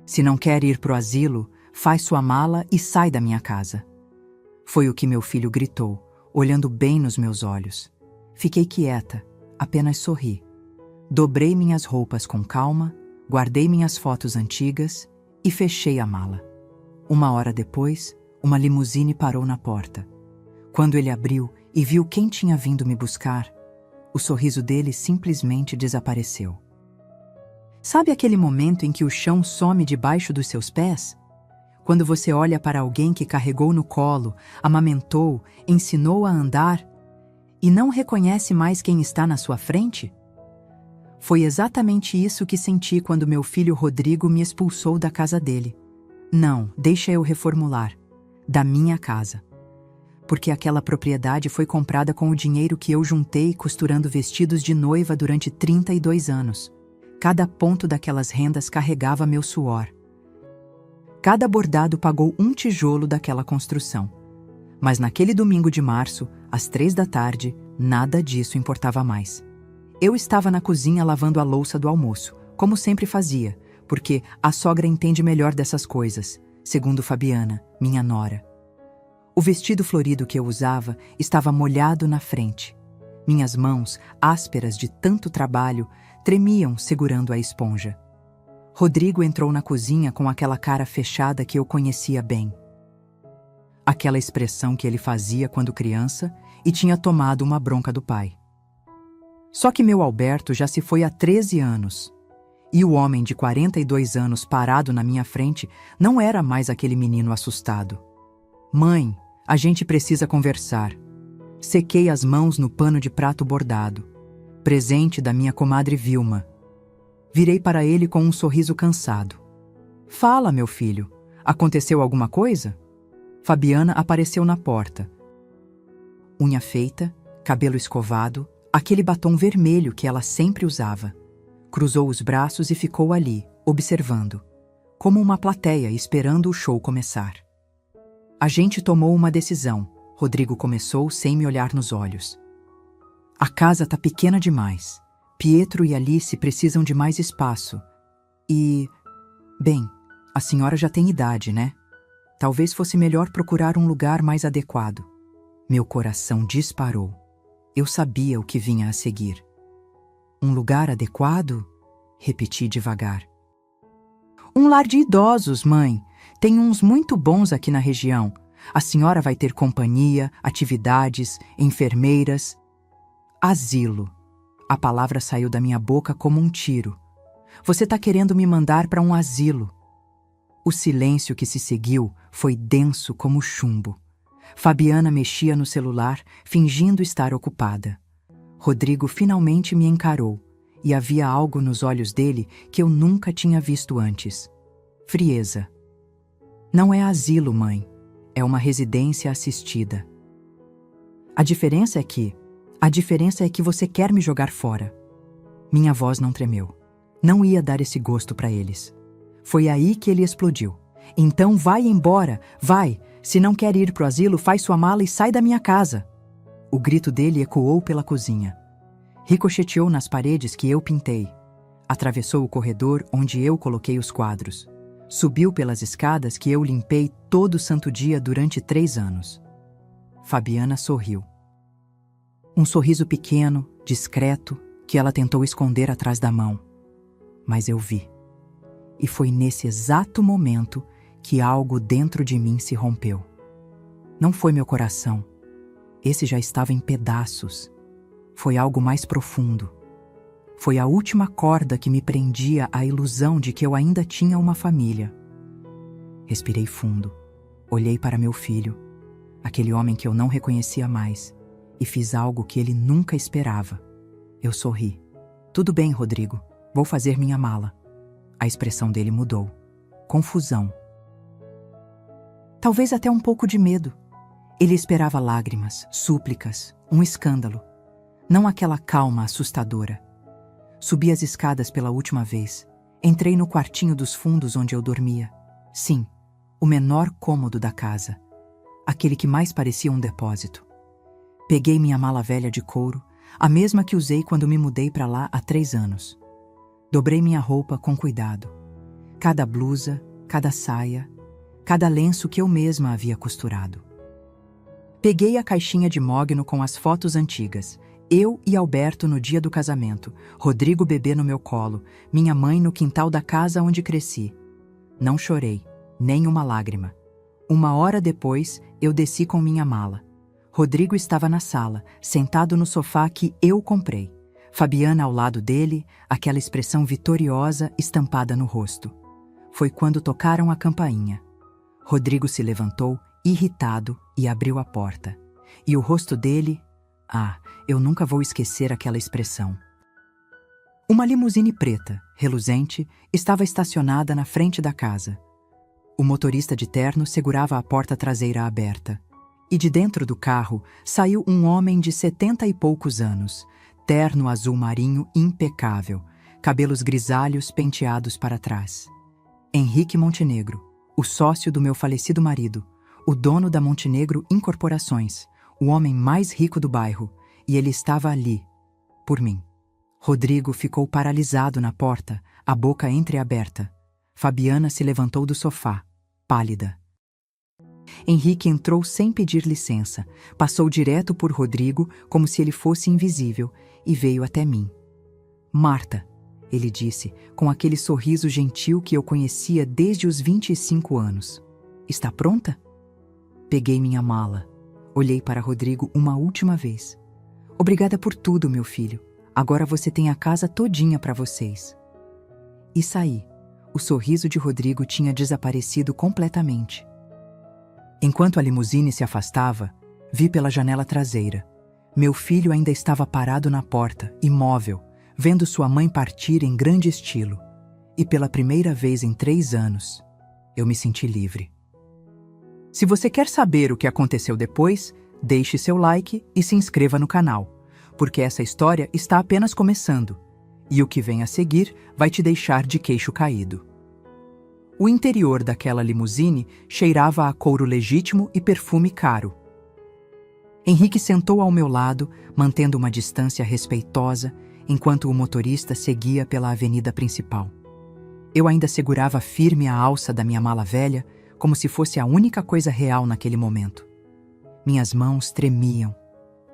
Se não quer ir pro asilo, faz sua mala e sai da minha casa. Foi o que meu filho gritou, olhando bem nos meus olhos. Fiquei quieta, apenas sorri. Dobrei minhas roupas com calma, guardei minhas fotos antigas e fechei a mala. 1 hora depois, uma limusine parou na porta. Quando ele abriu e viu quem tinha vindo me buscar, o sorriso dele simplesmente desapareceu. Sabe aquele momento em que o chão some debaixo dos seus pés? Quando você olha para alguém que carregou no colo, amamentou, ensinou a andar e não reconhece mais quem está na sua frente? Foi exatamente isso que senti quando meu filho Rodrigo me expulsou da casa dele. Não, deixa eu reformular. Da minha casa. Porque aquela propriedade foi comprada com o dinheiro que eu juntei costurando vestidos de noiva durante 32 anos. Cada ponto daquelas rendas carregava meu suor. Cada bordado pagou um tijolo daquela construção. Mas naquele domingo de março, às 3 da tarde, nada disso importava mais. Eu estava na cozinha lavando a louça do almoço, como sempre fazia, porque a sogra entende melhor dessas coisas, segundo Fabiana, minha nora. O vestido florido que eu usava estava molhado na frente. Minhas mãos, ásperas de tanto trabalho, tremiam segurando a esponja. Rodrigo entrou na cozinha com aquela cara fechada que eu conhecia bem. Aquela expressão que ele fazia quando criança e tinha tomado uma bronca do pai. Só que meu Alberto já se foi há 13 anos. E o homem de 42 anos parado na minha frente não era mais aquele menino assustado. Mãe, a gente precisa conversar. Sequei as mãos no pano de prato bordado. Presente da minha comadre Vilma. Virei para ele com um sorriso cansado. Fala, meu filho. Aconteceu alguma coisa? Fabiana apareceu na porta. Unha feita, cabelo escovado, aquele batom vermelho que ela sempre usava. Cruzou os braços e ficou ali, observando, como uma plateia esperando o show começar. A gente tomou uma decisão, Rodrigo começou sem me olhar nos olhos. A casa tá pequena demais. Pietro e Alice precisam de mais espaço. E... bem, a senhora já tem idade, né? Talvez fosse melhor procurar um lugar mais adequado. Meu coração disparou. Eu sabia o que vinha a seguir. Um lugar adequado? Repeti devagar. Um lar de idosos, mãe. Tem uns muito bons aqui na região. A senhora vai ter companhia, atividades, enfermeiras. Asilo. A palavra saiu da minha boca como um tiro. Você está querendo me mandar para um asilo. O silêncio que se seguiu foi denso como chumbo. Fabiana mexia no celular, fingindo estar ocupada. Rodrigo finalmente me encarou, e havia algo nos olhos dele que eu nunca tinha visto antes. Frieza. Não é asilo, mãe. É uma residência assistida. A diferença é que você quer me jogar fora. Minha voz não tremeu. Não ia dar esse gosto para eles. Foi aí que ele explodiu. Então vai embora, vai! Se não quer ir pro asilo, faz sua mala e sai da minha casa. O grito dele ecoou pela cozinha. Ricocheteou nas paredes que eu pintei. Atravessou o corredor onde eu coloquei os quadros. Subiu pelas escadas que eu limpei todo santo dia durante 3 anos. Fabiana sorriu. Um sorriso pequeno, discreto, que ela tentou esconder atrás da mão. Mas eu vi. E foi nesse exato momento que algo dentro de mim se rompeu. Não foi meu coração. Esse já estava em pedaços. Foi algo mais profundo. Foi a última corda que me prendia à ilusão de que eu ainda tinha uma família. Respirei fundo. Olhei para meu filho, aquele homem que eu não reconhecia mais, e fiz algo que ele nunca esperava. Eu sorri. Tudo bem, Rodrigo. Vou fazer minha mala. A expressão dele mudou. Confusão. Talvez até um pouco de medo. Ele esperava lágrimas, súplicas, um escândalo. Não aquela calma assustadora. Subi as escadas pela última vez. Entrei no quartinho dos fundos onde eu dormia. Sim, o menor cômodo da casa. Aquele que mais parecia um depósito. Peguei minha mala velha de couro, a mesma que usei quando me mudei para lá há 3 anos. Dobrei minha roupa com cuidado. Cada blusa, cada saia, cada lenço que eu mesma havia costurado. Peguei a caixinha de mogno com as fotos antigas. Eu e Alberto no dia do casamento, Rodrigo bebê no meu colo, minha mãe no quintal da casa onde cresci. Não chorei, nem uma lágrima. 1 hora depois, eu desci com minha mala. Rodrigo estava na sala, sentado no sofá que eu comprei. Fabiana ao lado dele, aquela expressão vitoriosa estampada no rosto. Foi quando tocaram a campainha. Rodrigo se levantou, irritado, e abriu a porta. E o rosto dele... eu nunca vou esquecer aquela expressão. Uma limusine preta, reluzente, estava estacionada na frente da casa. O motorista de terno segurava a porta traseira aberta. E de dentro do carro saiu um homem de 70 e poucos anos, terno azul marinho impecável, cabelos grisalhos penteados para trás. Henrique Montenegro, o sócio do meu falecido marido, o dono da Montenegro Incorporações, o homem mais rico do bairro, e ele estava ali, por mim. Rodrigo ficou paralisado na porta, a boca entreaberta. Fabiana se levantou do sofá, pálida. Henrique entrou sem pedir licença, passou direto por Rodrigo como se ele fosse invisível e veio até mim. Marta, ele disse, com aquele sorriso gentil que eu conhecia desde os 25 anos. Está pronta? Peguei minha mala. Olhei para Rodrigo uma última vez. Obrigada por tudo, meu filho. Agora você tem a casa todinha para vocês. E saí. O sorriso de Rodrigo tinha desaparecido completamente. Enquanto a limusine se afastava, vi pela janela traseira. Meu filho ainda estava parado na porta, imóvel, vendo sua mãe partir em grande estilo. E pela primeira vez em 3 anos, eu me senti livre. Se você quer saber o que aconteceu depois, deixe seu like e se inscreva no canal, porque essa história está apenas começando, e o que vem a seguir vai te deixar de queixo caído. O interior daquela limusine cheirava a couro legítimo e perfume caro. Henrique sentou ao meu lado, mantendo uma distância respeitosa, enquanto o motorista seguia pela avenida principal. Eu ainda segurava firme a alça da minha mala velha, como se fosse a única coisa real naquele momento. Minhas mãos tremiam,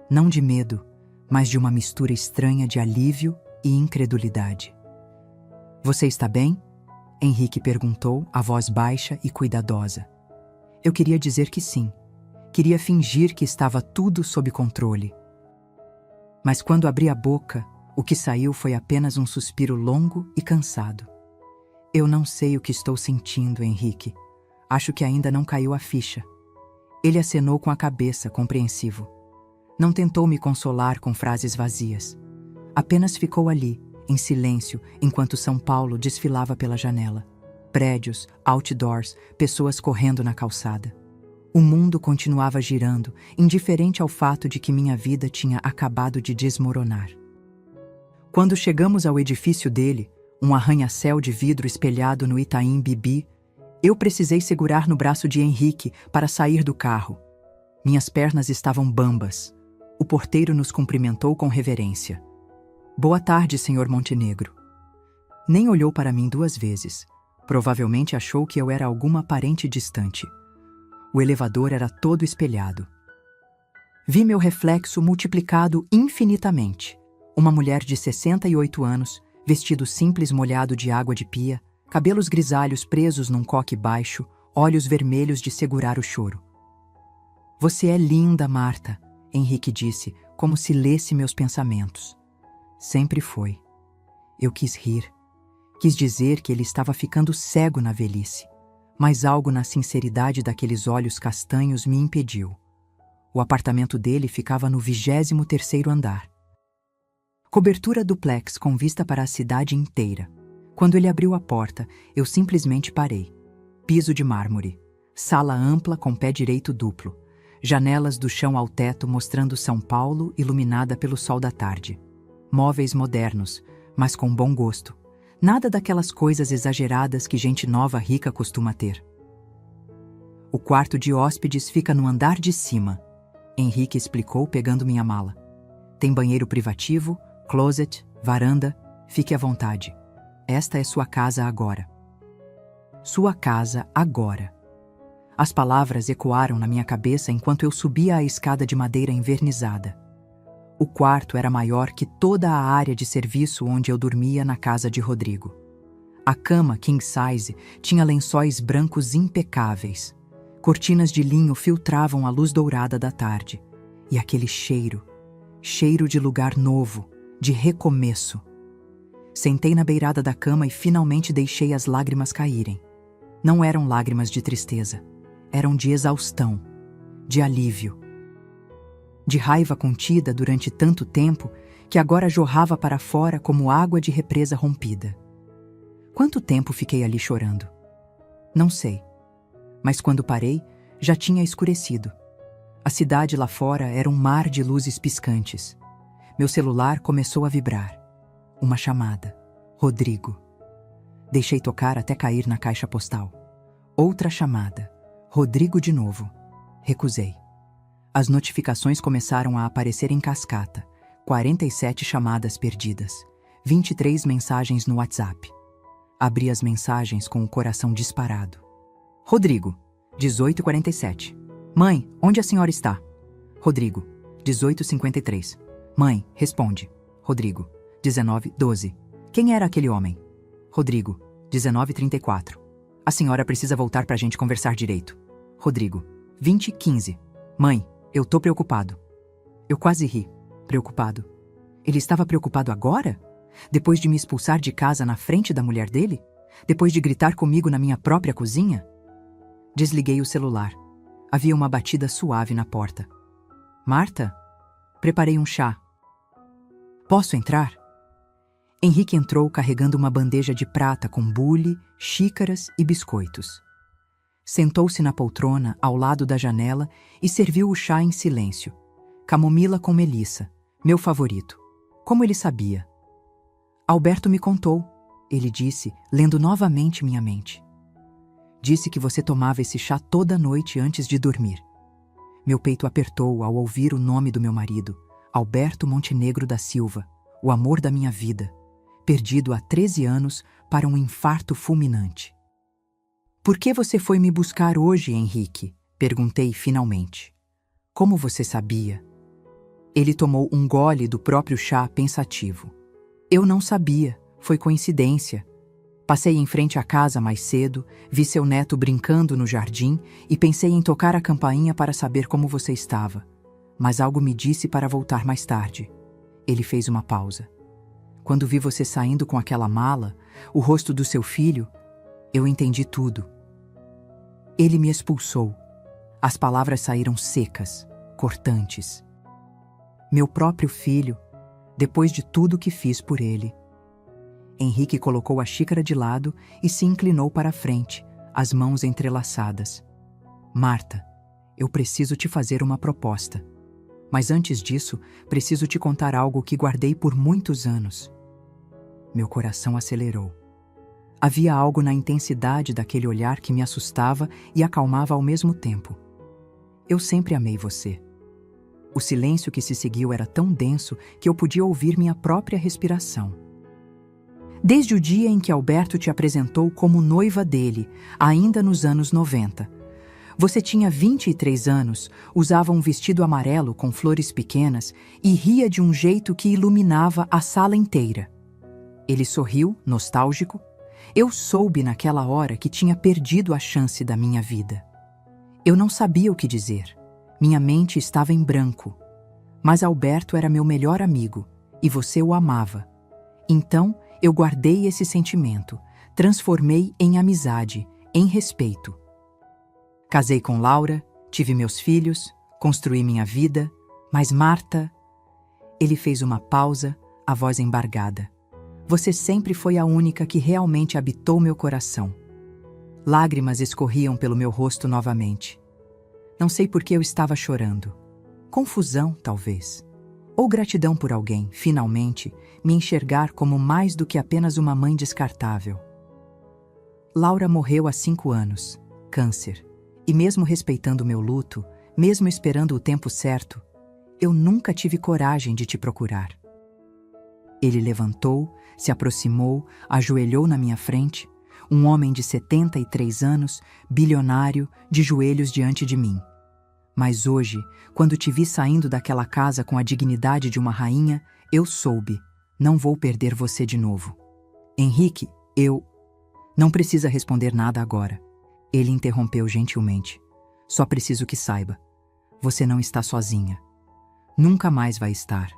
não de medo, mas de uma mistura estranha de alívio e incredulidade. Você está bem? Henrique perguntou, a voz baixa e cuidadosa. Eu queria dizer que sim. Queria fingir que estava tudo sob controle. Mas quando abri a boca, o que saiu foi apenas um suspiro longo e cansado. Eu não sei o que estou sentindo, Henrique. Acho que ainda não caiu a ficha. Ele acenou com a cabeça, compreensivo. Não tentou me consolar com frases vazias. Apenas ficou ali, em silêncio, enquanto São Paulo desfilava pela janela. Prédios, outdoors, pessoas correndo na calçada. O mundo continuava girando, indiferente ao fato de que minha vida tinha acabado de desmoronar. Quando chegamos ao edifício dele, um arranha-céu de vidro espelhado no Itaim Bibi, eu precisei segurar no braço de Henrique para sair do carro. Minhas pernas estavam bambas. O porteiro nos cumprimentou com reverência. Boa tarde, senhor Montenegro. Nem olhou para mim 2 vezes. Provavelmente achou que eu era alguma parente distante. O elevador era todo espelhado. Vi meu reflexo multiplicado infinitamente. Uma mulher de 68 anos, vestido simples molhado de água de pia, cabelos grisalhos presos num coque baixo, olhos vermelhos de segurar o choro. Você é linda, Marta, Henrique disse, como se lesse meus pensamentos. Sempre foi. Eu quis rir. Quis dizer que ele estava ficando cego na velhice, mas algo na sinceridade daqueles olhos castanhos me impediu. O apartamento dele ficava no 23º andar. Cobertura duplex com vista para a cidade inteira. Quando ele abriu a porta, eu simplesmente parei. Piso de mármore. Sala ampla com pé direito duplo. Janelas do chão ao teto mostrando São Paulo iluminada pelo sol da tarde. Móveis modernos, mas com bom gosto. Nada daquelas coisas exageradas que gente nova rica costuma ter. O quarto de hóspedes fica no andar de cima, Henrique explicou pegando minha mala. Tem banheiro privativo, closet, varanda, fique à vontade. Esta é sua casa agora. Sua casa agora. As palavras ecoaram na minha cabeça enquanto eu subia a escada de madeira envernizada. O quarto era maior que toda a área de serviço onde eu dormia na casa de Rodrigo. A cama king size tinha lençóis brancos impecáveis. Cortinas de linho filtravam a luz dourada da tarde. E aquele cheiro de lugar novo, de recomeço. Sentei na beirada da cama e finalmente deixei as lágrimas caírem. Não eram lágrimas de tristeza, eram de exaustão, de alívio. De raiva contida durante tanto tempo que agora jorrava para fora como água de represa rompida. Quanto tempo fiquei ali chorando? Não sei. Mas quando parei, já tinha escurecido. A cidade lá fora era um mar de luzes piscantes. Meu celular começou a vibrar. Uma chamada. Rodrigo. Deixei tocar até cair na caixa postal. Outra chamada. Rodrigo de novo. Recusei. As notificações começaram a aparecer em cascata. 47 chamadas perdidas. 23 mensagens no WhatsApp. Abri as mensagens com o coração disparado. Rodrigo, 18h47. Mãe, onde a senhora está? Rodrigo, 18h53. Mãe, responde. Rodrigo, 19h12. Quem era aquele homem? Rodrigo, 19h34. A senhora precisa voltar pra gente conversar direito. Rodrigo, 20h15. Mãe, eu tô preocupado. Eu quase ri. Preocupado. Ele estava preocupado agora? Depois de me expulsar de casa na frente da mulher dele? Depois de gritar comigo na minha própria cozinha? Desliguei o celular. Havia uma batida suave na porta. Marta? Preparei um chá. Posso entrar? Henrique entrou carregando uma bandeja de prata com bule, xícaras e biscoitos. Sentou-se na poltrona ao lado da janela e serviu o chá em silêncio. Camomila com melissa, meu favorito. Como ele sabia? Alberto me contou, ele disse, lendo novamente minha mente. Disse que você tomava esse chá toda noite antes de dormir. Meu peito apertou ao ouvir o nome do meu marido, Alberto Montenegro da Silva, o amor da minha vida, perdido há 13 anos para um infarto fulminante. Por que você foi me buscar hoje, Henrique? Perguntei finalmente. Como você sabia? Ele tomou um gole do próprio chá pensativo. Eu não sabia, foi coincidência. Passei em frente à casa mais cedo, vi seu neto brincando no jardim e pensei em tocar a campainha para saber como você estava. Mas algo me disse para voltar mais tarde. Ele fez uma pausa. Quando vi você saindo com aquela mala, o rosto do seu filho, eu entendi tudo. Ele me expulsou. As palavras saíram secas, cortantes. Meu próprio filho, depois de tudo que fiz por ele. Henrique colocou a xícara de lado e se inclinou para a frente, as mãos entrelaçadas. Marta, eu preciso te fazer uma proposta. Mas antes disso, preciso te contar algo que guardei por muitos anos. Meu coração acelerou. Havia algo na intensidade daquele olhar que me assustava e acalmava ao mesmo tempo. Eu sempre amei você. O silêncio que se seguiu era tão denso que eu podia ouvir minha própria respiração. Desde o dia em que Alberto te apresentou como noiva dele, ainda nos anos 90. Você tinha 23 anos, usava um vestido amarelo com flores pequenas e ria de um jeito que iluminava a sala inteira. Ele sorriu, nostálgico. Eu soube naquela hora que tinha perdido a chance da minha vida. Eu não sabia o que dizer. Minha mente estava em branco. Mas Alberto era meu melhor amigo e você o amava. Então, eu guardei esse sentimento, transformei em amizade, em respeito. Casei com Laura, tive meus filhos, construí minha vida, mas Marta... Ele fez uma pausa, a voz embargada. Você sempre foi a única que realmente habitou meu coração. Lágrimas escorriam pelo meu rosto novamente. Não sei por que eu estava chorando. Confusão, talvez. Ou gratidão por alguém, finalmente, me enxergar como mais do que apenas uma mãe descartável. Laura morreu há 5 anos, câncer. E mesmo respeitando meu luto, mesmo esperando o tempo certo, eu nunca tive coragem de te procurar. Ele levantou, se aproximou, ajoelhou na minha frente, um homem de 73 anos, bilionário, de joelhos diante de mim. Mas hoje, quando te vi saindo daquela casa com a dignidade de uma rainha, eu soube, não vou perder você de novo. Henrique, eu... Não precisa responder nada agora. Ele interrompeu gentilmente. Só preciso que saiba. Você não está sozinha. Nunca mais vai estar.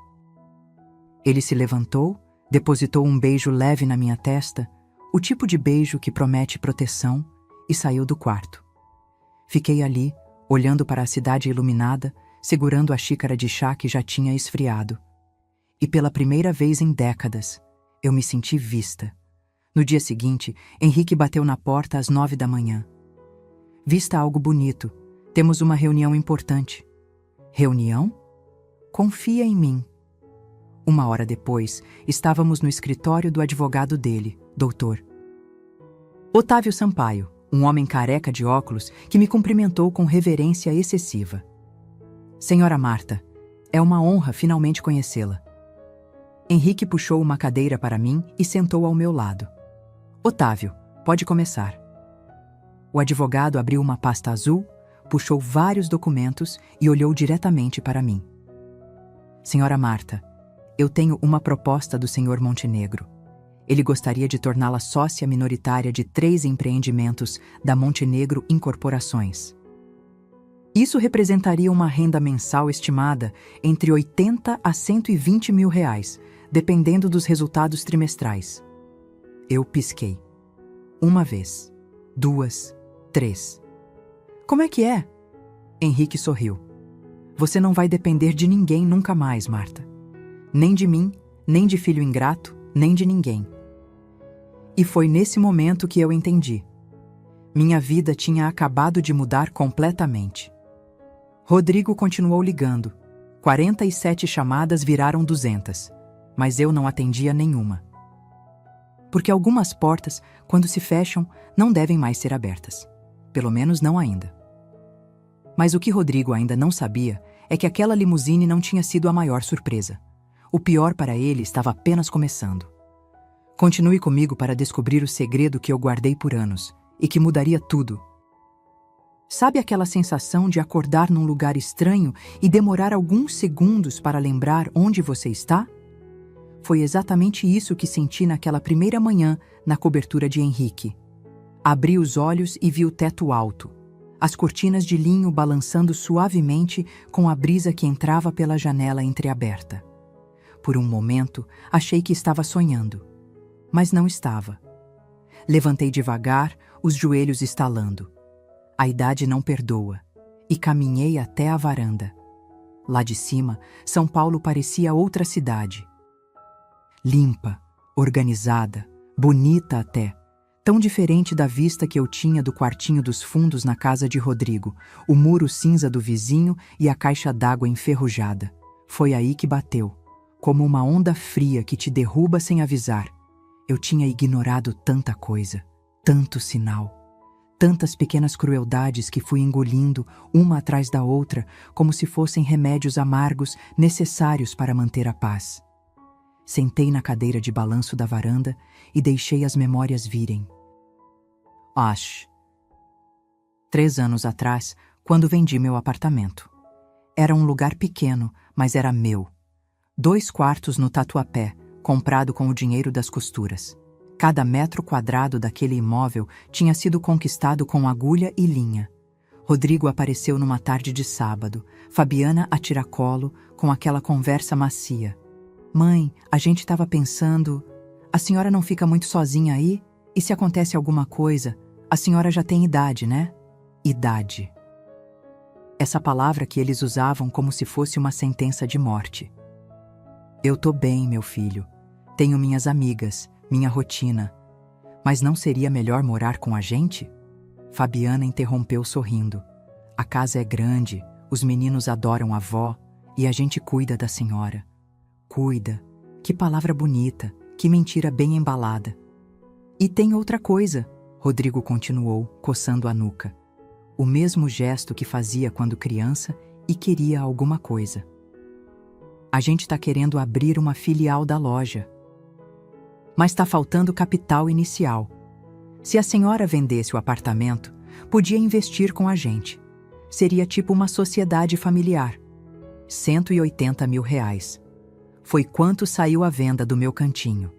Ele se levantou, depositou um beijo leve na minha testa, o tipo de beijo que promete proteção, e saiu do quarto. Fiquei ali, olhando para a cidade iluminada, segurando a xícara de chá que já tinha esfriado. E pela primeira vez em décadas, eu me senti vista. No dia seguinte, Henrique bateu na porta às 9 da manhã. Vista algo bonito. Temos uma reunião importante. Reunião? Confia em mim. 1 hora depois, estávamos no escritório do advogado dele, Dr. Otávio Sampaio, um homem careca de óculos que me cumprimentou com reverência excessiva. Senhora Marta, é uma honra finalmente conhecê-la. Henrique puxou uma cadeira para mim e sentou ao meu lado. Otávio, pode começar. O advogado abriu uma pasta azul, puxou vários documentos e olhou diretamente para mim. Senhora Marta, eu tenho uma proposta do Sr. Montenegro. Ele gostaria de torná-la sócia minoritária de 3 empreendimentos da Montenegro Incorporações. Isso representaria uma renda mensal estimada entre 80 a 120 mil reais, dependendo dos resultados trimestrais. Eu pisquei. 1 vez, 2, 3. Como é que é? Henrique sorriu. Você não vai depender de ninguém nunca mais, Marta. Nem de mim, nem de filho ingrato, nem de ninguém. E foi nesse momento que eu entendi. Minha vida tinha acabado de mudar completamente. Rodrigo continuou ligando. 47 chamadas viraram 200, mas eu não atendia nenhuma. Porque algumas portas, quando se fecham, não devem mais ser abertas. Pelo menos não ainda. Mas o que Rodrigo ainda não sabia é que aquela limusine não tinha sido a maior surpresa. O pior para ele estava apenas começando. Continue comigo para descobrir o segredo que eu guardei por anos e que mudaria tudo. Sabe aquela sensação de acordar num lugar estranho e demorar alguns segundos para lembrar onde você está? Foi exatamente isso que senti naquela primeira manhã na cobertura de Henrique. Abri os olhos e vi o teto alto, as cortinas de linho balançando suavemente com a brisa que entrava pela janela entreaberta. Por um momento, achei que estava sonhando, mas não estava. Levantei devagar, os joelhos estalando. A idade não perdoa, e caminhei até a varanda. Lá de cima, São Paulo parecia outra cidade. Limpa, organizada, bonita até, tão diferente da vista que eu tinha do quartinho dos fundos na casa de Rodrigo, o muro cinza do vizinho e a caixa d'água enferrujada. Foi aí que bateu, como uma onda fria que te derruba sem avisar. Eu tinha ignorado tanta coisa, tanto sinal, tantas pequenas crueldades que fui engolindo uma atrás da outra, como se fossem remédios amargos necessários para manter a paz. Sentei na cadeira de balanço da varanda e deixei as memórias virem. 3 anos atrás, quando vendi meu apartamento. Era um lugar pequeno, mas era meu. 2 quartos no Tatuapé, comprado com o dinheiro das costuras. Cada metro quadrado daquele imóvel tinha sido conquistado com agulha e linha. Rodrigo apareceu numa tarde de sábado, Fabiana a tiracolo, com aquela conversa macia. Mãe, a gente estava pensando... A senhora não fica muito sozinha aí? E se acontece alguma coisa? A senhora já tem idade, né? Idade. Essa palavra que eles usavam como se fosse uma sentença de morte. Eu tô bem, meu filho. Tenho minhas amigas, minha rotina. Mas não seria melhor morar com a gente? Fabiana interrompeu sorrindo. A casa é grande, os meninos adoram a avó e a gente cuida da senhora. Cuida. Que palavra bonita, que mentira bem embalada. E tem outra coisa, Rodrigo continuou, coçando a nuca. O mesmo gesto que fazia quando criança e queria alguma coisa. A gente está querendo abrir uma filial da loja. Mas está faltando capital inicial. Se a senhora vendesse o apartamento, podia investir com a gente. Seria tipo uma sociedade familiar. 180 mil reais. Foi quanto saiu a venda do meu cantinho.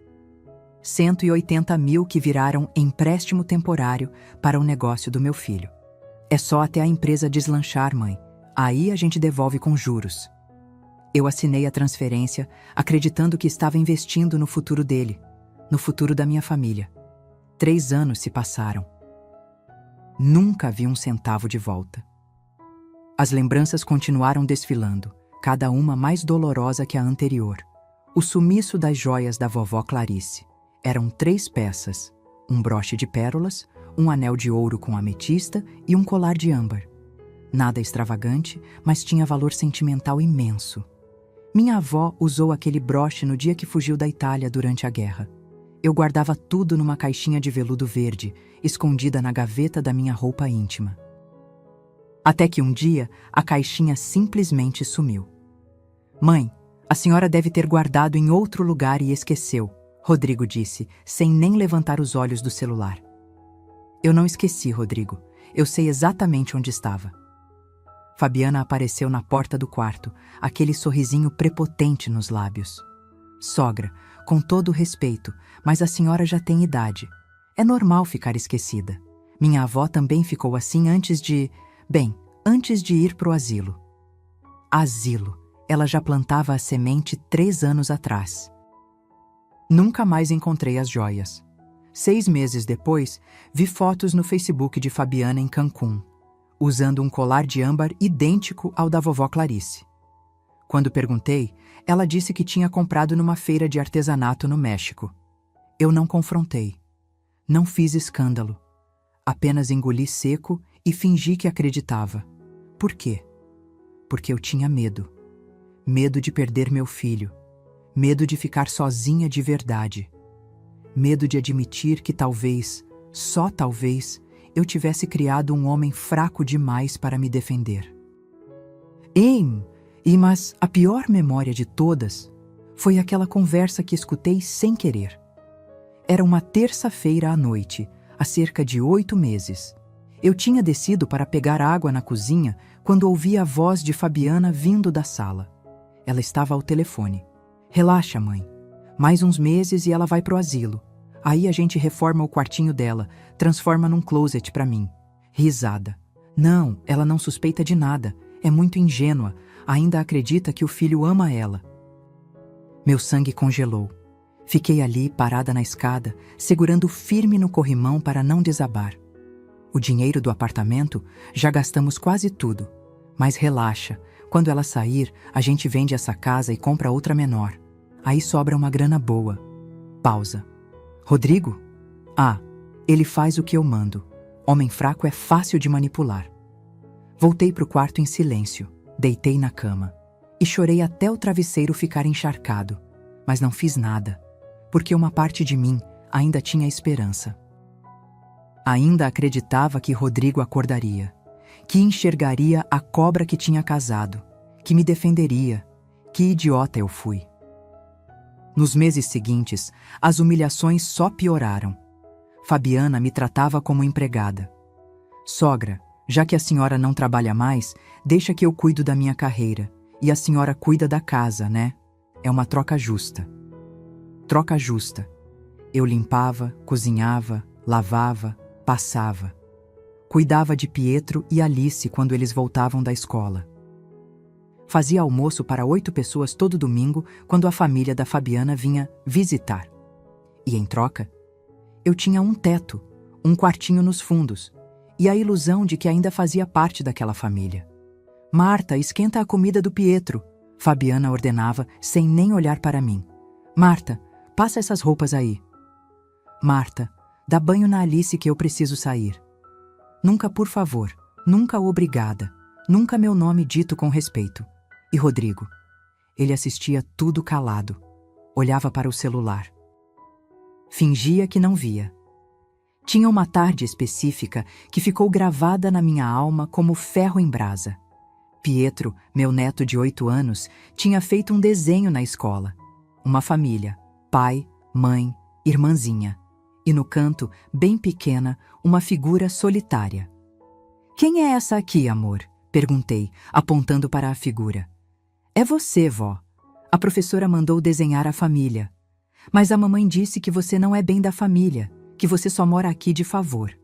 180 mil que viraram empréstimo temporário para o negócio do meu filho. É só até a empresa deslanchar, mãe. Aí a gente devolve com juros. Eu assinei a transferência, acreditando que estava investindo no futuro dele, no futuro da minha família. 3 anos se passaram. Nunca vi um centavo de volta. As lembranças continuaram desfilando, cada uma mais dolorosa que a anterior. O sumiço das joias da vovó Clarice. Eram 3 peças, um broche de pérolas, um anel de ouro com ametista e um colar de âmbar. Nada extravagante, mas tinha valor sentimental imenso. Minha avó usou aquele broche no dia que fugiu da Itália durante a guerra. Eu guardava tudo numa caixinha de veludo verde, escondida na gaveta da minha roupa íntima. Até que um dia, a caixinha simplesmente sumiu. Mãe, a senhora deve ter guardado em outro lugar e esqueceu, Rodrigo disse, sem nem levantar os olhos do celular. Eu não esqueci, Rodrigo. Eu sei exatamente onde estava. Fabiana apareceu na porta do quarto, aquele sorrisinho prepotente nos lábios. Sogra, com todo o respeito, mas a senhora já tem idade. É normal ficar esquecida. Minha avó também ficou assim antes de ir pro asilo. Asilo. Ela já plantava a semente 3 anos atrás. Nunca mais encontrei as joias. 6 meses depois, vi fotos no Facebook de Fabiana em Cancún, usando um colar de âmbar idêntico ao da vovó Clarice. Quando perguntei, ela disse que tinha comprado numa feira de artesanato no México. Eu não confrontei. Não fiz escândalo. Apenas engoli seco e fingi que acreditava. Por quê? Porque eu tinha medo. Medo de perder meu filho. Medo de ficar sozinha de verdade. Medo de admitir que talvez, só talvez, eu tivesse criado um homem fraco demais para me defender. Mas a pior memória de todas foi aquela conversa que escutei sem querer. Era uma terça-feira à noite, há cerca de 8 meses. Eu tinha descido para pegar água na cozinha quando ouvi a voz de Fabiana vindo da sala. Ela estava ao telefone. Relaxa, mãe. Mais uns meses e ela vai pro asilo. Aí a gente reforma o quartinho dela, transforma num closet para mim. Risada. Não, ela não suspeita de nada. É muito ingênua. Ainda acredita que o filho ama ela. Meu sangue congelou. Fiquei ali, parada na escada, segurando firme no corrimão para não desabar. O dinheiro do apartamento, já gastamos quase tudo. Mas relaxa, quando ela sair, a gente vende essa casa e compra outra menor. Aí sobra uma grana boa. Pausa. Rodrigo? Ah, ele faz o que eu mando. Homem fraco é fácil de manipular. Voltei pro quarto em silêncio, deitei na cama e chorei até o travesseiro ficar encharcado. Mas não fiz nada, porque uma parte de mim ainda tinha esperança. Ainda acreditava que Rodrigo acordaria, que enxergaria a cobra que tinha casado, que me defenderia. Que idiota eu fui. Nos meses seguintes, as humilhações só pioraram. Fabiana me tratava como empregada. Sogra, já que a senhora não trabalha mais, deixa que eu cuido da minha carreira, e a senhora cuida da casa, né? É uma troca justa. Troca justa. Eu limpava, cozinhava, lavava, passava. Cuidava de Pietro e Alice quando eles voltavam da escola. Fazia almoço para 8 pessoas todo domingo quando a família da Fabiana vinha visitar. E em troca, eu tinha um teto, um quartinho nos fundos, e a ilusão de que ainda fazia parte daquela família. Marta, esquenta a comida do Pietro, Fabiana ordenava sem nem olhar para mim. Marta, passa essas roupas aí. Marta, dá banho na Alice que eu preciso sair. Nunca por favor, nunca obrigada, nunca meu nome dito com respeito. E Rodrigo? Ele assistia tudo calado, olhava para o celular. Fingia que não via. Tinha uma tarde específica que ficou gravada na minha alma como ferro em brasa. Pietro, meu neto de 8 anos, tinha feito um desenho na escola. Uma família, pai, mãe, irmãzinha. E no canto, bem pequena, uma figura solitária. Quem é essa aqui, amor? Perguntei, apontando para a figura. É você, vó. A professora mandou desenhar a família. Mas a mamãe disse que você não é bem da família, que você só mora aqui de favor.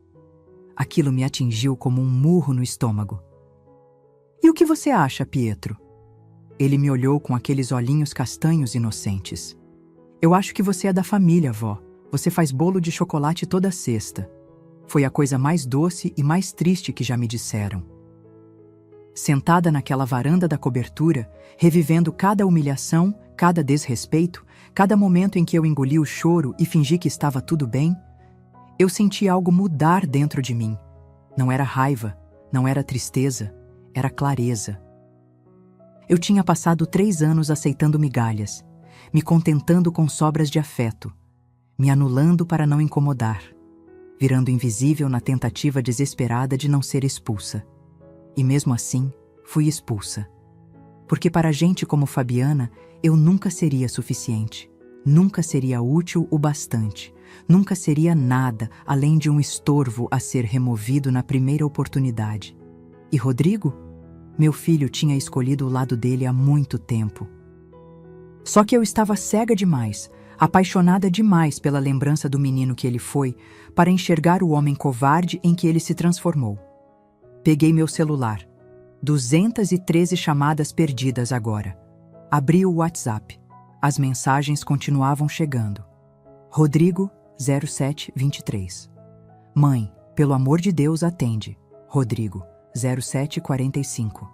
Aquilo me atingiu como um murro no estômago. E o que você acha, Pietro? Ele me olhou com aqueles olhinhos castanhos inocentes. Eu acho que você é da família, vó. Você faz bolo de chocolate toda sexta. Foi a coisa mais doce e mais triste que já me disseram. Sentada naquela varanda da cobertura, revivendo cada humilhação, cada desrespeito, cada momento em que eu engoli o choro e fingi que estava tudo bem, eu senti algo mudar dentro de mim. Não era raiva, não era tristeza, era clareza. Eu tinha passado 3 anos aceitando migalhas, me contentando com sobras de afeto, me anulando para não incomodar, virando invisível na tentativa desesperada de não ser expulsa. E mesmo assim, fui expulsa. Porque para gente como Fabiana, eu nunca seria suficiente, nunca seria útil o bastante, nunca seria nada além de um estorvo a ser removido na primeira oportunidade. E Rodrigo? Meu filho tinha escolhido o lado dele há muito tempo. Só que eu estava cega demais, apaixonada demais pela lembrança do menino que ele foi, para enxergar o homem covarde em que ele se transformou. Peguei meu celular. 213 chamadas perdidas agora. Abri o WhatsApp. As mensagens continuavam chegando. Rodrigo, 0723. Mãe, pelo amor de Deus, atende. Rodrigo, 0745.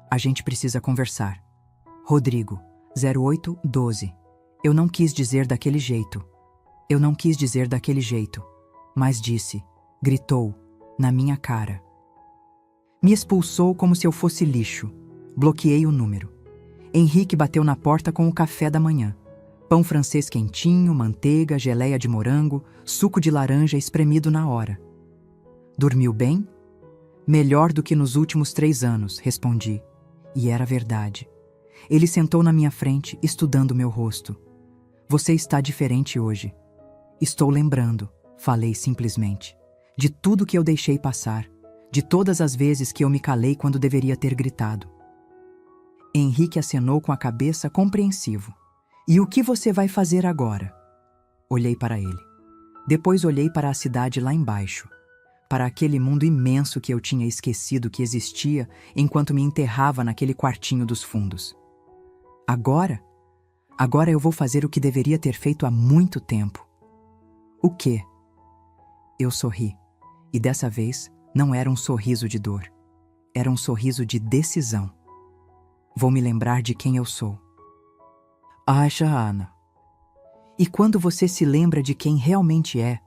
A gente precisa conversar. Rodrigo, 0812. Eu não quis dizer daquele jeito. Eu não quis dizer daquele jeito. Mas disse, gritou, na minha cara. Me expulsou como se eu fosse lixo. Bloqueei o número. Henrique bateu na porta com o café da manhã. Pão francês quentinho, manteiga, geleia de morango, suco de laranja espremido na hora. Dormiu bem? Melhor do que nos últimos 3 anos, respondi. E era verdade. Ele sentou na minha frente, estudando meu rosto. Você está diferente hoje. Estou lembrando, falei simplesmente, de tudo que eu deixei passar, de todas as vezes que eu me calei quando deveria ter gritado. Henrique acenou com a cabeça compreensivo. E o que você vai fazer agora? Olhei para ele. Depois olhei para a cidade lá embaixo, para aquele mundo imenso que eu tinha esquecido que existia enquanto me enterrava naquele quartinho dos fundos. Agora? Agora eu vou fazer o que deveria ter feito há muito tempo. O quê? Eu sorri, e dessa vez não era um sorriso de dor. Era um sorriso de decisão. Vou me lembrar de quem eu sou. Acha, Ana. E quando você se lembra de quem realmente é,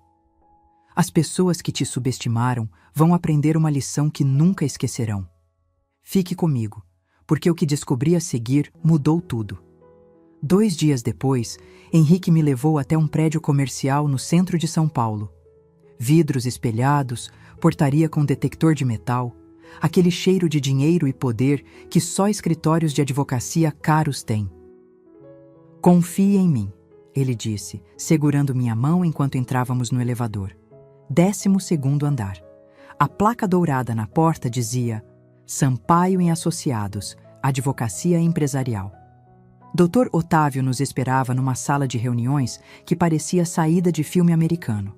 as pessoas que te subestimaram vão aprender uma lição que nunca esquecerão. Fique comigo, porque o que descobri a seguir mudou tudo. 2 dias depois, Henrique me levou até um prédio comercial no centro de São Paulo. Vidros espelhados, portaria com detector de metal, aquele cheiro de dinheiro e poder que só escritórios de advocacia caros têm. Confie em mim, ele disse, segurando minha mão enquanto entrávamos no elevador. 12º andar. A placa dourada na porta dizia Sampaio e Associados, Advocacia Empresarial. Dr. Otávio nos esperava numa sala de reuniões que parecia saída de filme americano.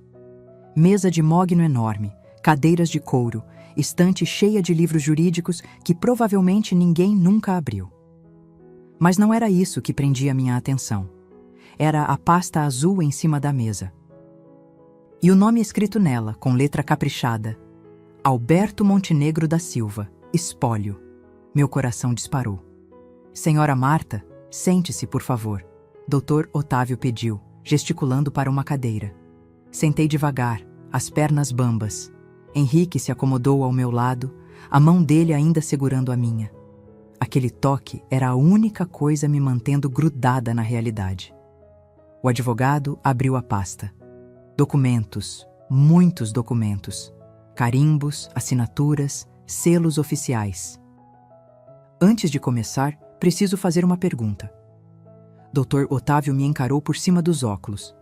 Mesa de mogno enorme, cadeiras de couro, estante cheia de livros jurídicos que provavelmente ninguém nunca abriu. Mas não era isso que prendia minha atenção. Era a pasta azul em cima da mesa. E o nome escrito nela, com letra caprichada. Alberto Montenegro da Silva, espólio. Meu coração disparou. Senhora Marta, sente-se, por favor. Dr. Otávio pediu, gesticulando para uma cadeira. Sentei devagar, as pernas bambas. Henrique se acomodou ao meu lado, a mão dele ainda segurando a minha. Aquele toque era a única coisa me mantendo grudada na realidade. O advogado abriu a pasta. Documentos, muitos documentos. Carimbos, assinaturas, selos oficiais. Antes de começar, preciso fazer uma pergunta. Dr. Otávio me encarou por cima dos óculos.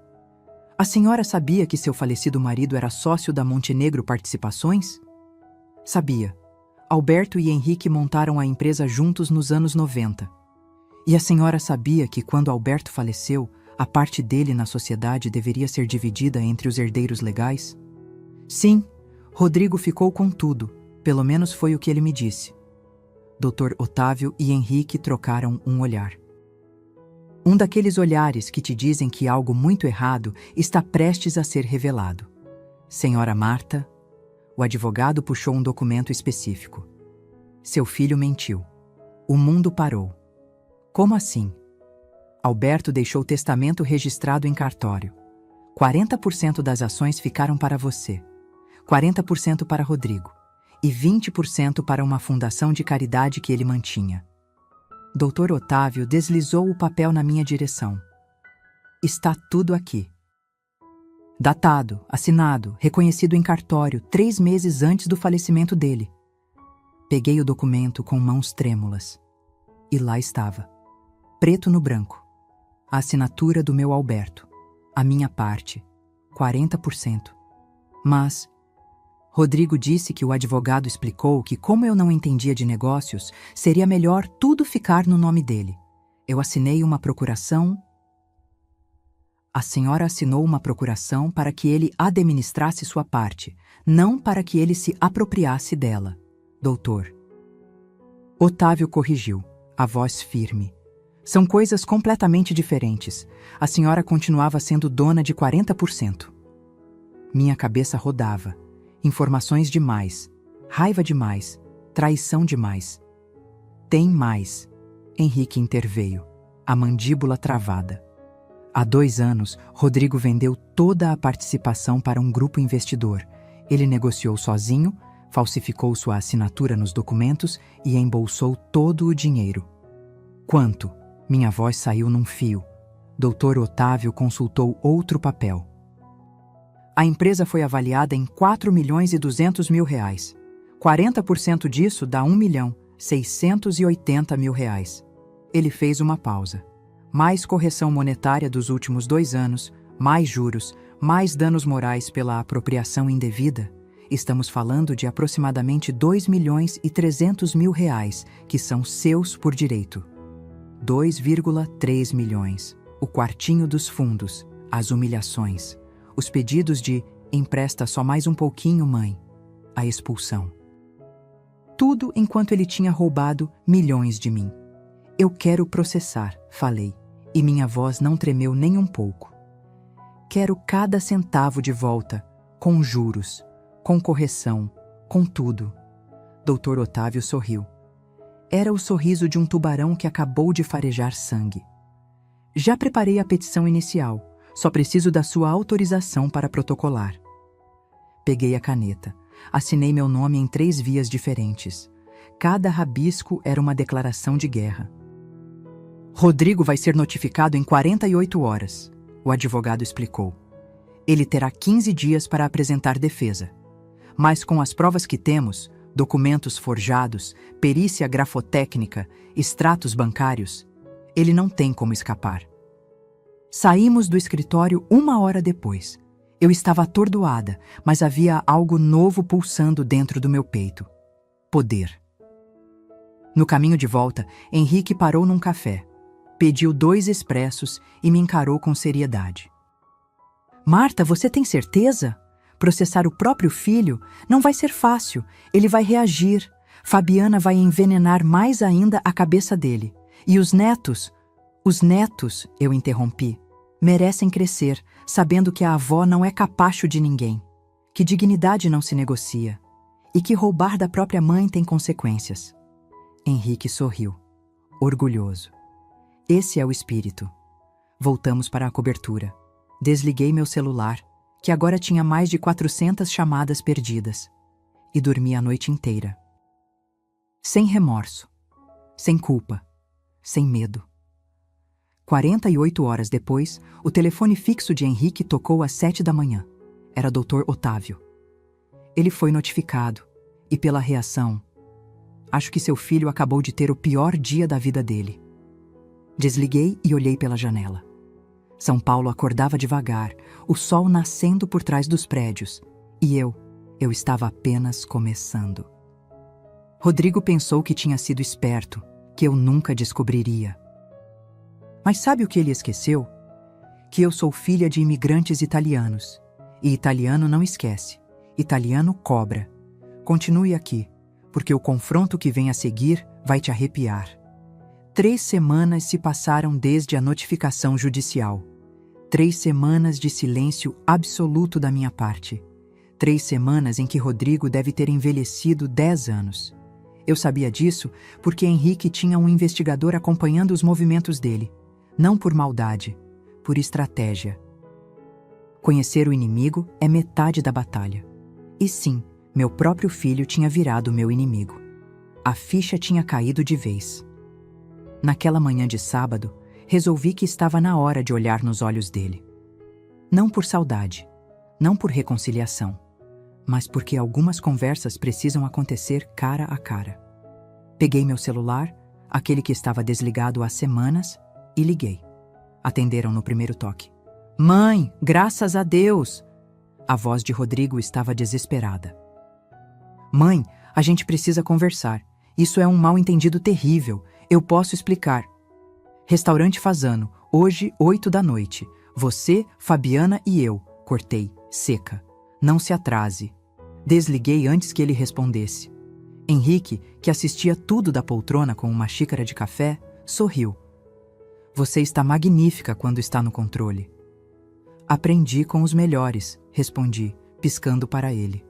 A senhora sabia que seu falecido marido era sócio da Montenegro Participações? Sabia. Alberto e Henrique montaram a empresa juntos nos anos 90. E a senhora sabia que quando Alberto faleceu, a parte dele na sociedade deveria ser dividida entre os herdeiros legais? Sim, Rodrigo ficou com tudo, pelo menos foi o que ele me disse. Dr. Otávio e Henrique trocaram um olhar. Um daqueles olhares que te dizem que algo muito errado está prestes a ser revelado. Senhora Marta, o advogado puxou um documento específico. Seu filho mentiu. O mundo parou. Como assim? Alberto deixou testamento registrado em cartório. 40% das ações ficaram para você, 40% para Rodrigo e 20% para uma fundação de caridade que ele mantinha. Dr. Otávio deslizou o papel na minha direção. Está tudo aqui. Datado, assinado, reconhecido em cartório 3 meses antes do falecimento dele. Peguei o documento com mãos trêmulas. E lá estava, preto no branco, a assinatura do meu Alberto, a minha parte, 40%. Mas Rodrigo disse que o advogado explicou que, como eu não entendia de negócios, seria melhor tudo ficar no nome dele. Eu assinei uma procuração. A senhora assinou uma procuração para que ele administrasse sua parte, não para que ele se apropriasse dela, doutor. Otávio corrigiu, a voz firme. São coisas completamente diferentes. A senhora continuava sendo dona de 40%. Minha cabeça rodava. Informações demais, raiva demais, traição demais. Tem mais. Henrique interveio, a mandíbula travada. Há 2 anos, Rodrigo vendeu toda a participação para um grupo investidor. Ele negociou sozinho, falsificou sua assinatura nos documentos e embolsou todo o dinheiro. Quanto? Minha voz saiu num fio. Dr. Otávio consultou outro papel. A empresa foi avaliada em 4.200.000 reais. 40% disso dá 1.680.000 reais. Ele fez uma pausa. Mais correção monetária dos últimos 2 anos, mais juros, mais danos morais pela apropriação indevida. Estamos falando de aproximadamente 2.300.000 reais, que são seus por direito. 2,3 milhões. O quartinho dos fundos, as humilhações. Os pedidos de empresta só mais um pouquinho, mãe. A expulsão. Tudo enquanto ele tinha roubado milhões de mim. Eu quero processar, falei, e minha voz não tremeu nem um pouco. Quero cada centavo de volta, com juros, com correção, com tudo. Dr. Otávio sorriu. Era o sorriso de um tubarão que acabou de farejar sangue. Já preparei a petição inicial. Só preciso da sua autorização para protocolar. Peguei a caneta. Assinei meu nome em 3 vias diferentes. Cada rabisco era uma declaração de guerra. Rodrigo vai ser notificado em 48 horas, o advogado explicou. Ele terá 15 dias para apresentar defesa. Mas com as provas que temos, documentos forjados, perícia grafotécnica, extratos bancários, ele não tem como escapar. Saímos do escritório 1 hora depois. Eu estava atordoada, mas havia algo novo pulsando dentro do meu peito. Poder. No caminho de volta, Henrique parou num café. Pediu 2 expressos e me encarou com seriedade. Marta, você tem certeza? Processar o próprio filho não vai ser fácil. Ele vai reagir. Fabiana vai envenenar mais ainda a cabeça dele. E os netos? Os netos, eu interrompi, merecem crescer, sabendo que a avó não é capacho de ninguém, que dignidade não se negocia e que roubar da própria mãe tem consequências. Henrique sorriu, orgulhoso. Esse é o espírito. Voltamos para a cobertura. Desliguei meu celular, que agora tinha mais de 400 chamadas perdidas, e dormi a noite inteira. Sem remorso, sem culpa, sem medo. 48 horas depois, o telefone fixo de Henrique tocou às 7 da manhã. Era Dr. Otávio. Ele foi notificado, e pela reação, acho que seu filho acabou de ter o pior dia da vida dele. Desliguei e olhei pela janela. São Paulo acordava devagar, o sol nascendo por trás dos prédios. E eu estava apenas começando. Rodrigo pensou que tinha sido esperto, que eu nunca descobriria. Mas sabe o que ele esqueceu? Que eu sou filha de imigrantes italianos. E italiano não esquece. Italiano cobra. Continue aqui, porque o confronto que vem a seguir vai te arrepiar. 3 semanas se passaram desde a notificação judicial. 3 semanas de silêncio absoluto da minha parte. 3 semanas em que Rodrigo deve ter envelhecido 10 anos. Eu sabia disso porque Henrique tinha um investigador acompanhando os movimentos dele. Não por maldade, por estratégia. Conhecer o inimigo é metade da batalha. E sim, meu próprio filho tinha virado meu inimigo. A ficha tinha caído de vez. Naquela manhã de sábado, resolvi que estava na hora de olhar nos olhos dele. Não por saudade, não por reconciliação, mas porque algumas conversas precisam acontecer cara a cara. Peguei meu celular, aquele que estava desligado há semanas, e liguei. Atenderam no primeiro toque. Mãe, graças a Deus! A voz de Rodrigo estava desesperada. Mãe, a gente precisa conversar. Isso é um mal-entendido terrível. Eu posso explicar. Restaurante Fazano, hoje, 8 da noite. Você, Fabiana e eu. Cortei, seca. Não se atrase. Desliguei antes que ele respondesse. Henrique, que assistia tudo da poltrona com uma xícara de café, sorriu. Você está magnífica quando está no controle. Aprendi com os melhores, respondi, piscando para ele.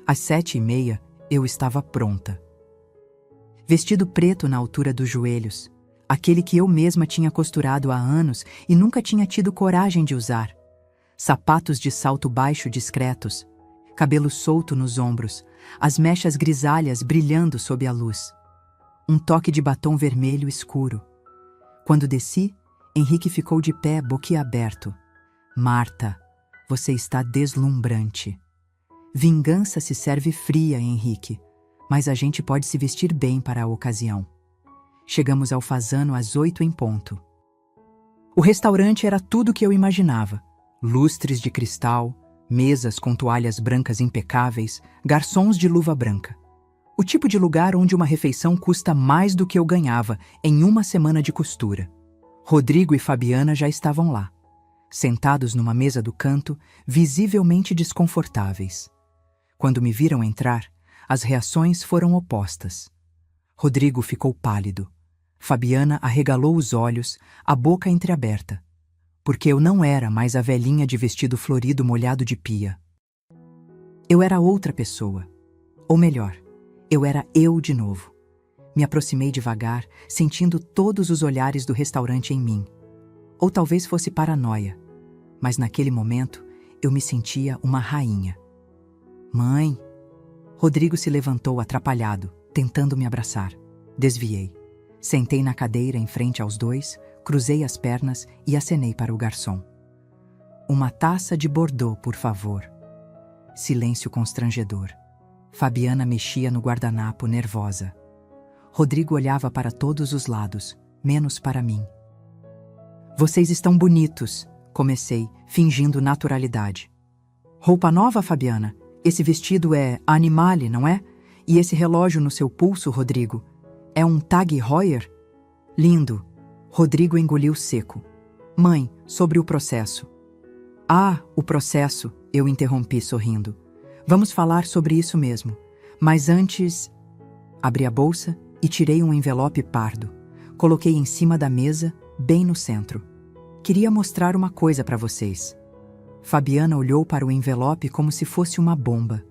Às 7h30, eu estava pronta. Vestido preto na altura dos joelhos, aquele que eu mesma tinha costurado há anos e nunca tinha tido coragem de usar. Sapatos de salto baixo discretos, cabelo solto nos ombros, as mechas grisalhas brilhando sob a luz. Um toque de batom vermelho escuro. Quando desci, Henrique ficou de pé boquiaberto. Marta, você está deslumbrante. Vingança se serve fria, Henrique, mas a gente pode se vestir bem para a ocasião. Chegamos ao Fazano às 8 em ponto. O restaurante era tudo o que eu imaginava. Lustres de cristal, mesas com toalhas brancas impecáveis, garçons de luva branca. O tipo de lugar onde uma refeição custa mais do que eu ganhava em uma semana de costura. Rodrigo e Fabiana já estavam lá, sentados numa mesa do canto, visivelmente desconfortáveis. Quando me viram entrar, as reações foram opostas. Rodrigo ficou pálido. Fabiana arregalou os olhos, a boca entreaberta, porque eu não era mais a velhinha de vestido florido molhado de pia. Eu era outra pessoa. Ou melhor, eu era eu de novo. Me aproximei devagar, sentindo todos os olhares do restaurante em mim. Ou talvez fosse paranoia, mas naquele momento eu me sentia uma rainha. Mãe! Rodrigo se levantou atrapalhado, tentando me abraçar. Desviei. Sentei na cadeira em frente aos dois, cruzei as pernas e acenei para o garçom. Uma taça de Bordeaux, por favor. Silêncio constrangedor. Fabiana mexia no guardanapo, nervosa. Rodrigo olhava para todos os lados, menos para mim. Vocês estão bonitos, comecei, fingindo naturalidade. Roupa nova, Fabiana? Esse vestido é Animale, não é? E esse relógio no seu pulso, Rodrigo? É um Tag Heuer? Lindo. Rodrigo engoliu seco. Mãe, sobre o processo. Ah, o processo, eu interrompi sorrindo. Vamos falar sobre isso mesmo. Mas antes... Abri a bolsa e tirei um envelope pardo. Coloquei em cima da mesa, bem no centro. Queria mostrar uma coisa para vocês. Fabiana olhou para o envelope como se fosse uma bomba.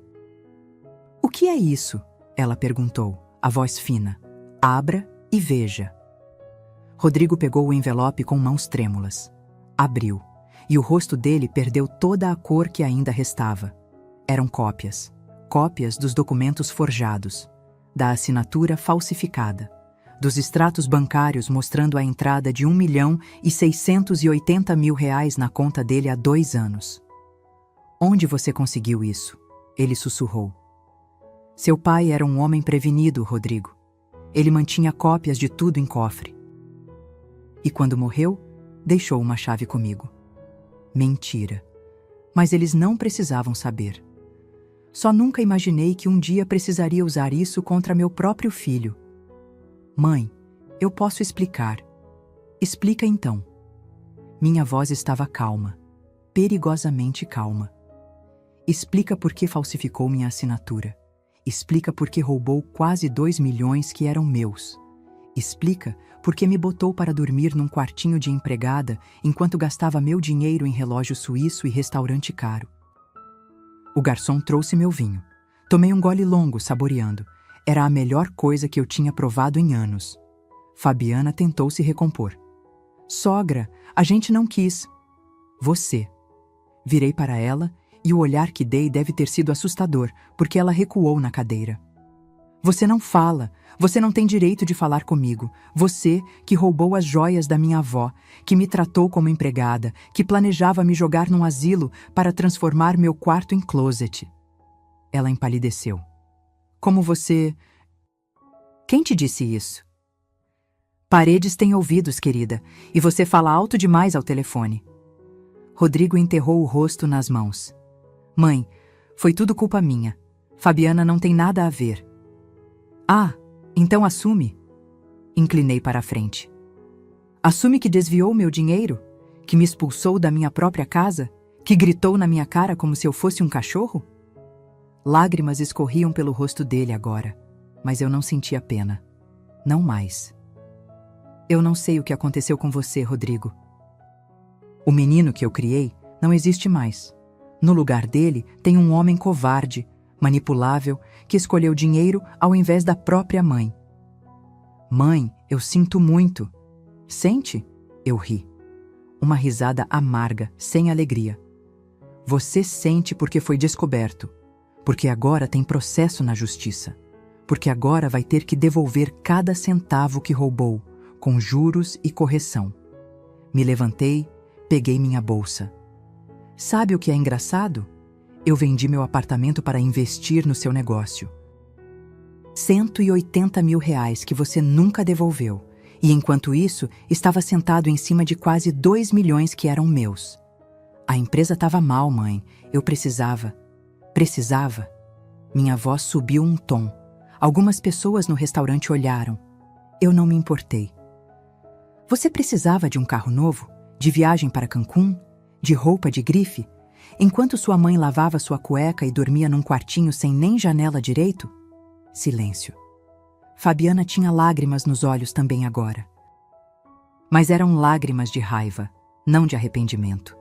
O que é isso? Ela perguntou, a voz fina. Abra e veja. Rodrigo pegou o envelope com mãos trêmulas. Abriu, e o rosto dele perdeu toda a cor que ainda restava. Eram cópias. Cópias dos documentos forjados, da assinatura falsificada, dos extratos bancários mostrando a entrada de R$ 1.680.000 na conta dele há 2 anos. Onde você conseguiu isso? Ele sussurrou. Seu pai era um homem prevenido, Rodrigo. Ele mantinha cópias de tudo em cofre. E quando morreu, Deixou uma chave comigo. Mentira. Mas eles não precisavam saber. Só nunca imaginei que um dia precisaria usar isso contra meu próprio filho. Mãe, eu posso explicar. Explica então. Minha voz estava calma, perigosamente calma. Explica por que falsificou minha assinatura. Explica por que roubou quase 2 milhões que eram meus. Explica por que me botou para dormir num quartinho de empregada enquanto gastava meu dinheiro em relógio suíço e restaurante caro. O garçom trouxe meu vinho. Tomei um gole longo, saboreando. Era a melhor coisa que eu tinha provado em anos. Fabiana tentou se recompor. Sogra, a gente não quis. Você. Virei para ela e o olhar que dei deve ter sido assustador, porque ela recuou na cadeira. Você não fala, você não tem direito de falar comigo. Você que roubou as joias da minha avó, que me tratou como empregada, que planejava me jogar num asilo para transformar meu quarto em closet. Ela empalideceu. Como você... Quem te disse isso? Paredes têm ouvidos, querida, e você fala alto demais ao telefone. Rodrigo enterrou o rosto nas mãos. Mãe, foi tudo culpa minha. Fabiana não tem nada a ver. Ah, então assume. Inclinei para a frente. Assume que desviou meu dinheiro? Que me expulsou da minha própria casa? Que gritou na minha cara como se eu fosse um cachorro? Lágrimas escorriam pelo rosto dele agora, mas eu não sentia pena. Não mais. Eu não sei o que aconteceu com você, Rodrigo. O menino que eu criei não existe mais. No lugar dele tem um homem covarde, manipulável, que escolheu dinheiro ao invés da própria mãe. Mãe, eu sinto muito. Sente? Eu ri. Uma risada amarga, sem alegria. Você sente porque foi descoberto. Porque agora tem processo na justiça. Porque agora vai ter que devolver cada centavo que roubou, com juros e correção. Me levantei, peguei minha bolsa. Sabe o que é engraçado? Eu vendi meu apartamento para investir no seu negócio. 180 mil reais que você nunca devolveu. E enquanto isso, estava sentado em cima de quase 2 milhões que eram meus. A empresa estava mal, mãe. Eu precisava. Precisava. Minha voz subiu um tom. Algumas pessoas no restaurante olharam. Eu não me importei. Você precisava de um carro novo? De viagem para Cancún? De roupa de grife? Enquanto sua mãe lavava sua cueca e dormia num quartinho sem nem janela direito? Silêncio. Fabiana tinha lágrimas nos olhos também agora. Mas eram lágrimas de raiva, não de arrependimento.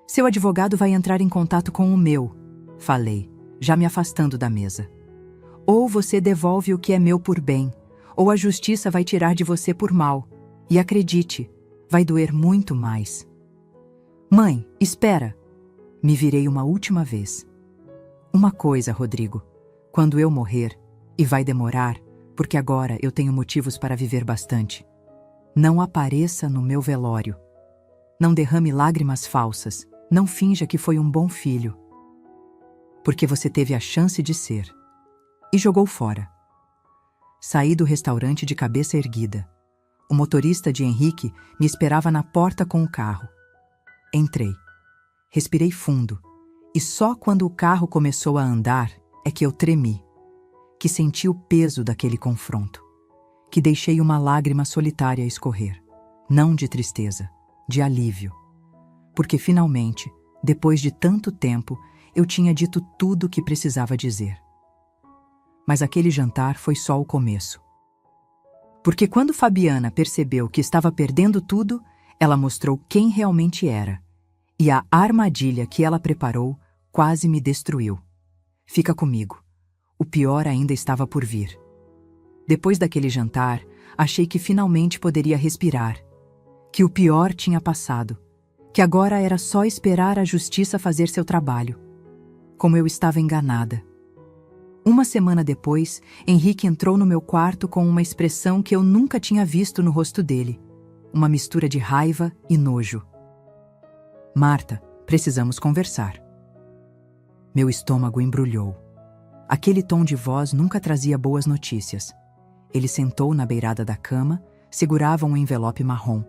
Seu advogado vai entrar em contato com o meu, falei, já me afastando da mesa. Ou você devolve o que é meu por bem, ou a justiça vai tirar de você por mal. E acredite, vai doer muito mais. Mãe, espera! Me virei uma última vez. Uma coisa, Rodrigo. Quando eu morrer, e vai demorar, porque agora eu tenho motivos para viver bastante, não apareça no meu velório. Não derrame lágrimas falsas. Não finja que foi um bom filho. Porque você teve a chance de ser. E jogou fora. Saí do restaurante de cabeça erguida. O motorista de Henrique me esperava na porta com o carro. Entrei. Respirei fundo. E só quando o carro começou a andar é que eu tremi. Que senti o peso daquele confronto. Que deixei uma lágrima solitária escorrer. Não de tristeza, de alívio. Porque finalmente, depois de tanto tempo, eu tinha dito tudo o que precisava dizer. Mas aquele jantar foi só o começo. Porque quando Fabiana percebeu que estava perdendo tudo, ela mostrou quem realmente era. E a armadilha que ela preparou quase me destruiu. Fica comigo. O pior ainda estava por vir. Depois daquele jantar, achei que finalmente poderia respirar. Que o pior tinha passado. Que agora era só esperar a justiça fazer seu trabalho. Como eu estava enganada. Uma semana depois, Henrique entrou no meu quarto com uma expressão que eu nunca tinha visto no rosto dele. Uma mistura de raiva e nojo. Marta, precisamos conversar. Meu estômago embrulhou. Aquele tom de voz nunca trazia boas notícias. Ele sentou na beirada da cama, segurava um envelope marrom.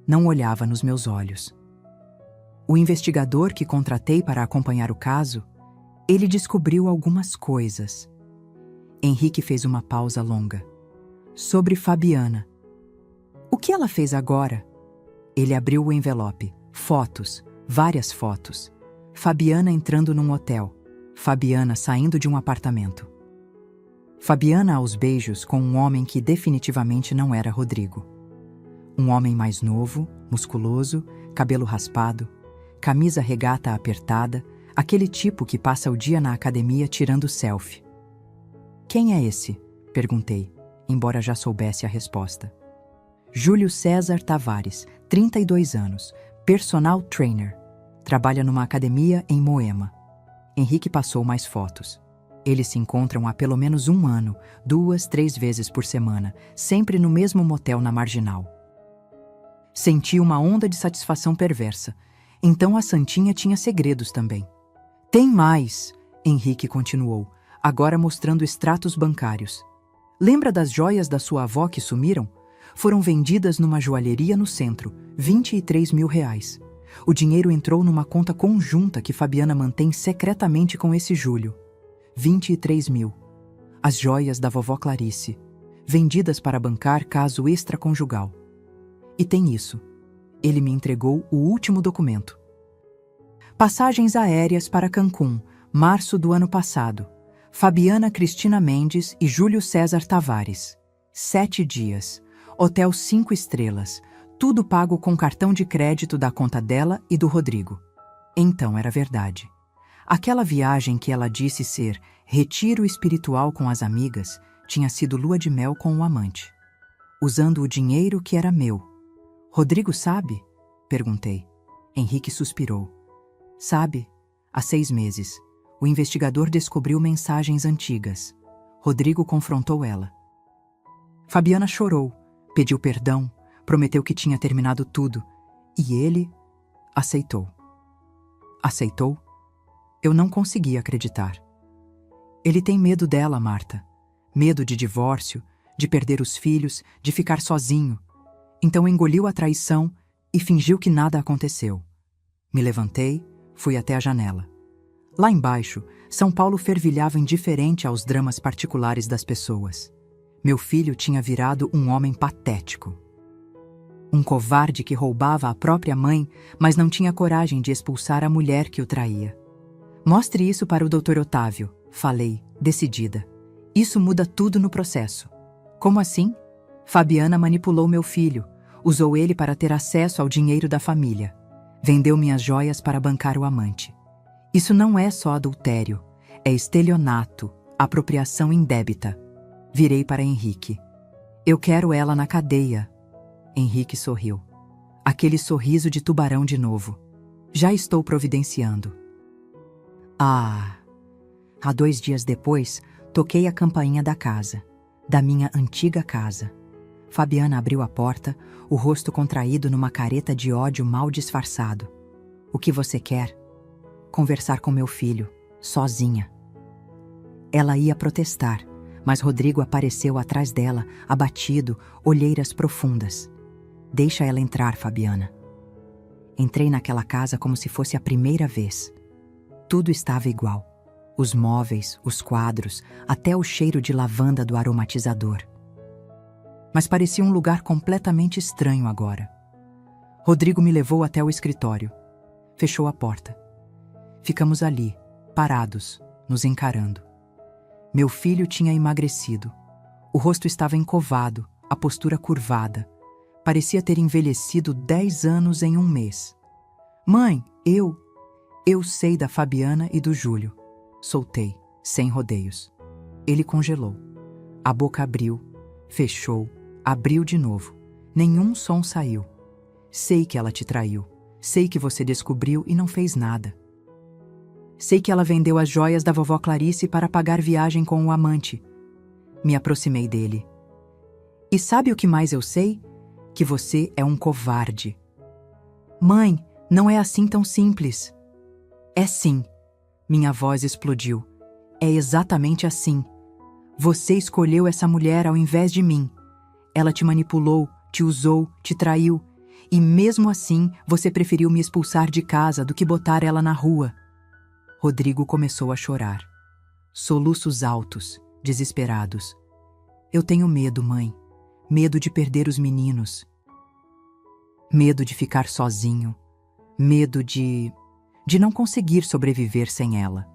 não olhava nos meus olhos. O investigador que contratei para acompanhar o caso, ele descobriu algumas coisas. Henrique fez uma pausa longa. Sobre Fabiana. O que ela fez agora? Ele abriu o envelope. Fotos, várias fotos. Fabiana entrando num hotel. Fabiana saindo de um apartamento. Fabiana aos beijos com um homem que definitivamente não era Rodrigo. Um homem mais novo, musculoso, cabelo raspado, camisa regata apertada, aquele tipo que passa o dia na academia tirando selfie. Quem é esse? Perguntei, embora já soubesse a resposta. Júlio César Tavares, 32 anos, personal trainer. Trabalha numa academia em Moema. Henrique passou mais fotos. Eles se encontram há pelo menos um ano, 2, 3 vezes por semana, sempre no mesmo motel na Marginal. Senti uma onda de satisfação perversa. Então a Santinha tinha segredos também. Tem mais, Henrique continuou, agora mostrando extratos bancários. Lembra das joias da sua avó que sumiram? Foram vendidas numa joalheria no centro, R$ 23 mil. O dinheiro entrou numa conta conjunta que Fabiana mantém secretamente com esse Júlio. 23 mil. As joias da vovó Clarice, vendidas para bancar caso extraconjugal. E tem isso. Ele me entregou o último documento. Passagens aéreas para Cancún, março do ano passado. Fabiana Cristina Mendes e Júlio César Tavares. 7 dias. Hotel 5 estrelas. Tudo pago com cartão de crédito da conta dela e do Rodrigo. Então era verdade. Aquela viagem que ela disse ser retiro espiritual com as amigas tinha sido lua de mel com o amante. Usando o dinheiro que era meu. Rodrigo sabe? Perguntei. Henrique suspirou. Sabe, há 6 meses, o investigador descobriu mensagens antigas. Rodrigo confrontou ela. Fabiana chorou, pediu perdão, prometeu que tinha terminado tudo. E ele aceitou. Aceitou? Eu não conseguia acreditar. Ele tem medo dela, Marta. Medo de divórcio, de perder os filhos, de ficar sozinho. Então engoliu a traição e fingiu que nada aconteceu. Me levantei, fui até a janela. Lá embaixo, São Paulo fervilhava indiferente aos dramas particulares das pessoas. Meu filho tinha virado um homem patético. Um covarde que roubava a própria mãe, mas não tinha coragem de expulsar a mulher que o traía. Mostre isso para o Dr. Otávio, falei, decidida. Isso muda tudo no processo. Como assim? Fabiana manipulou meu filho, usou ele para ter acesso ao dinheiro da família. Vendeu minhas joias para bancar o amante. Isso não é só adultério, é estelionato, apropriação indébita. Virei para Henrique. Eu quero ela na cadeia. Henrique sorriu. Aquele sorriso de tubarão de novo. Já estou providenciando. Há 2 dias depois, toquei a campainha da casa, da minha antiga casa. Fabiana abriu a porta, o rosto contraído numa careta de ódio mal disfarçado. O que você quer? Conversar com meu filho, sozinha. Ela ia protestar, mas Rodrigo apareceu atrás dela, abatido, olheiras profundas. Deixa ela entrar, Fabiana. Entrei naquela casa como se fosse a primeira vez. Tudo estava igual. Os móveis, os quadros, até o cheiro de lavanda do aromatizador. Mas parecia um lugar completamente estranho agora. Rodrigo me levou até o escritório. Fechou a porta. Ficamos ali, parados, nos encarando. Meu filho tinha emagrecido. O rosto estava encovado, a postura curvada. Parecia ter envelhecido 10 anos em um mês. Mãe, eu sei da Fabiana e do Júlio. Soltei, sem rodeios. Ele congelou. A boca abriu, fechou, abriu de novo. Nenhum som saiu. Sei que ela te traiu. Sei que você descobriu e não fez nada. Sei que ela vendeu as joias da vovó Clarice para pagar viagem com o amante. Me aproximei dele. E sabe o que mais eu sei? Que você é um covarde. Mãe, não é assim tão simples. É sim. Minha voz explodiu. É exatamente assim. Você escolheu essa mulher ao invés de mim. Ela te manipulou, te usou, te traiu. E mesmo assim, você preferiu me expulsar de casa do que botar ela na rua. Rodrigo começou a chorar. Soluços altos, desesperados. Eu tenho medo, mãe. Medo de perder os meninos. Medo de ficar sozinho. Medo de não conseguir sobreviver sem ela.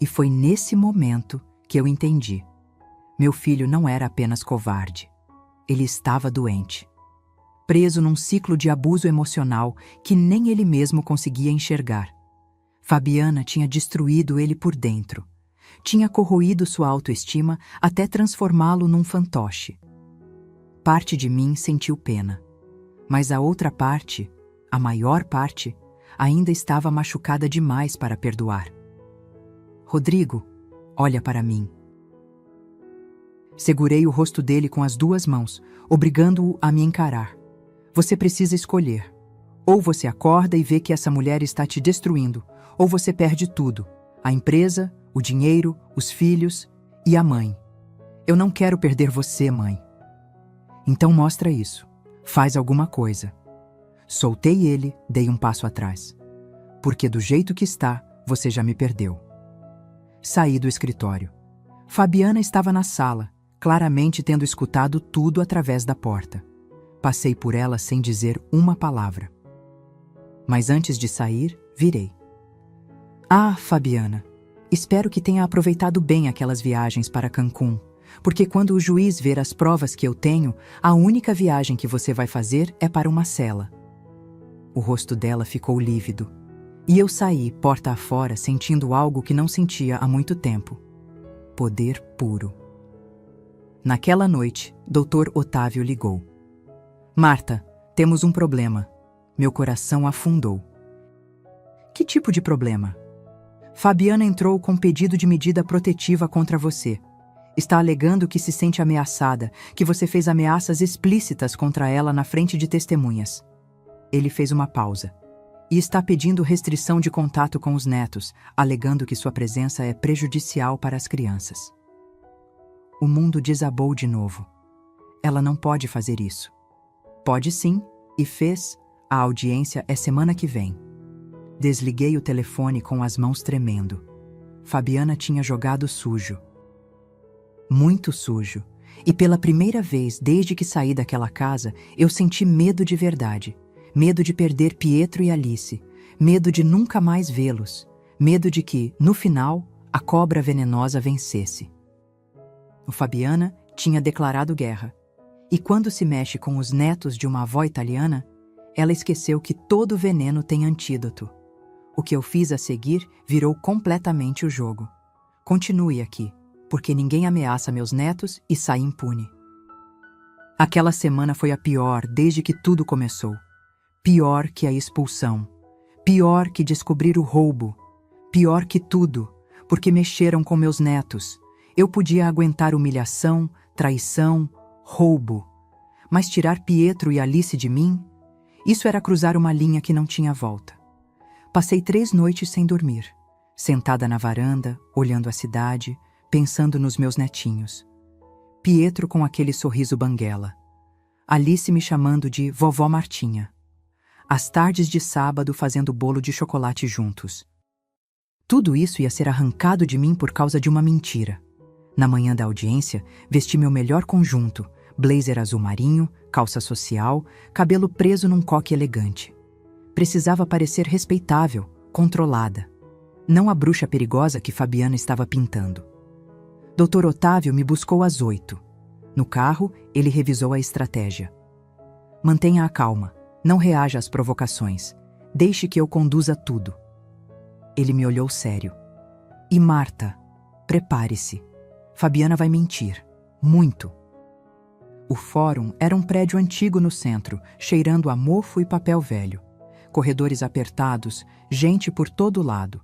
E foi nesse momento que eu entendi. Meu filho não era apenas covarde. Ele estava doente. Preso num ciclo de abuso emocional que nem ele mesmo conseguia enxergar. Fabiana tinha destruído ele por dentro. Tinha corroído sua autoestima até transformá-lo num fantoche. Parte de mim sentiu pena. Mas a outra parte, a maior parte, ainda estava machucada demais para perdoar. Rodrigo, olha para mim. Segurei o rosto dele com as 2 mãos, obrigando-o a me encarar. Você precisa escolher. Ou você acorda e vê que essa mulher está te destruindo, ou você perde tudo. A empresa, o dinheiro, os filhos e a mãe. Eu não quero perder você, mãe. Então mostra isso. Faz alguma coisa. Soltei ele, dei um passo atrás. Porque do jeito que está, você já me perdeu. Saí do escritório. Fabiana estava na sala, claramente tendo escutado tudo através da porta. Passei por ela sem dizer uma palavra. Mas antes de sair, virei. Ah, Fabiana, espero que tenha aproveitado bem aquelas viagens para Cancún, porque quando o juiz ver as provas que eu tenho, a única viagem que você vai fazer é para uma cela. O rosto dela ficou lívido. E eu saí, porta afora, sentindo algo que não sentia há muito tempo. Poder puro. Naquela noite, Dr. Otávio ligou. Marta, temos um problema. Meu coração afundou. Que tipo de problema? Fabiana entrou com pedido de medida protetiva contra você. Está alegando que se sente ameaçada, que você fez ameaças explícitas contra ela na frente de testemunhas. Ele fez uma pausa. E está pedindo restrição de contato com os netos, alegando que sua presença é prejudicial para as crianças. O mundo desabou de novo. Ela não pode fazer isso. Pode sim, e fez. A audiência é semana que vem. Desliguei o telefone com as mãos tremendo. Fabiana tinha jogado sujo. Muito sujo. E pela primeira vez desde que saí daquela casa, eu senti medo de verdade. Medo de perder Pietro e Alice. Medo de nunca mais vê-los. Medo de que, no final, a cobra venenosa vencesse. O Fabiana tinha declarado guerra. E quando se mexe com os netos de uma avó italiana, ela esqueceu que todo veneno tem antídoto. O que eu fiz a seguir virou completamente o jogo. Continue aqui, porque ninguém ameaça meus netos e sai impune. Aquela semana foi a pior desde que tudo começou. Pior que a expulsão. Pior que descobrir o roubo. Pior que tudo, porque mexeram com meus netos. Eu podia aguentar humilhação, traição, roubo. Mas tirar Pietro e Alice de mim? Isso era cruzar uma linha que não tinha volta. Passei 3 noites sem dormir, sentada na varanda, olhando a cidade, pensando nos meus netinhos. Pietro com aquele sorriso banguela. Alice me chamando de Vovó Martinha. As tardes de sábado fazendo bolo de chocolate juntos. Tudo isso ia ser arrancado de mim por causa de uma mentira. Na manhã da audiência, vesti meu melhor conjunto, blazer azul marinho, calça social, cabelo preso num coque elegante. Precisava parecer respeitável, controlada. Não a bruxa perigosa que Fabiana estava pintando. Dr. Otávio me buscou às 8. No carro, ele revisou a estratégia. Mantenha a calma. Não reaja às provocações. Deixe que eu conduza tudo. Ele me olhou sério. E Marta, prepare-se. Fabiana vai mentir. Muito. O fórum era um prédio antigo no centro, cheirando a mofo e papel velho. Corredores apertados, gente por todo lado.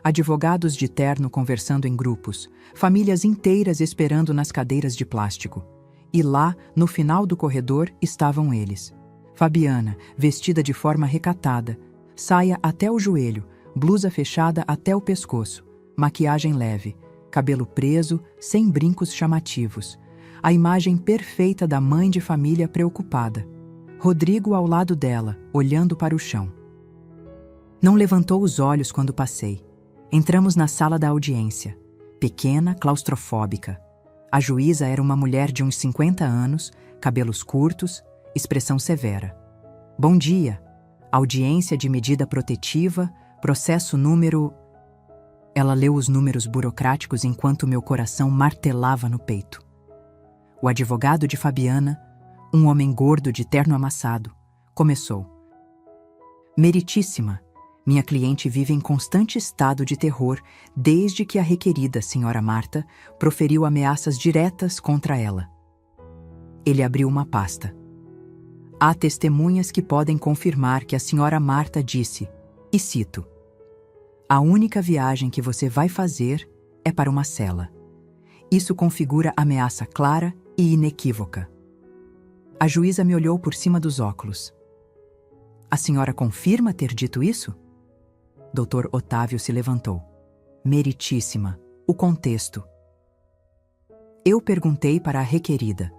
Advogados de terno conversando em grupos. Famílias inteiras esperando nas cadeiras de plástico. E lá, no final do corredor, estavam eles. Fabiana, vestida de forma recatada, saia até o joelho, blusa fechada até o pescoço, maquiagem leve, cabelo preso, sem brincos chamativos. A imagem perfeita da mãe de família preocupada. Rodrigo ao lado dela, olhando para o chão. Não levantou os olhos quando passei. Entramos na sala da audiência. Pequena, claustrofóbica. A juíza era uma mulher de uns 50 anos, cabelos curtos, expressão severa. Bom dia. Audiência de medida protetiva, processo número... Ela leu os números burocráticos enquanto meu coração martelava no peito. O advogado de Fabiana, um homem gordo de terno amassado, começou. Meritíssima, minha cliente vive em constante estado de terror desde que a requerida senhora Marta proferiu ameaças diretas contra ela. Ele abriu uma pasta. Há testemunhas que podem confirmar que a senhora Marta disse, e cito, a única viagem que você vai fazer é para uma cela. Isso configura ameaça clara e inequívoca. A juíza me olhou por cima dos óculos. A senhora confirma ter dito isso? Dr. Otávio se levantou. Meritíssima, o contexto. Eu perguntei para a requerida.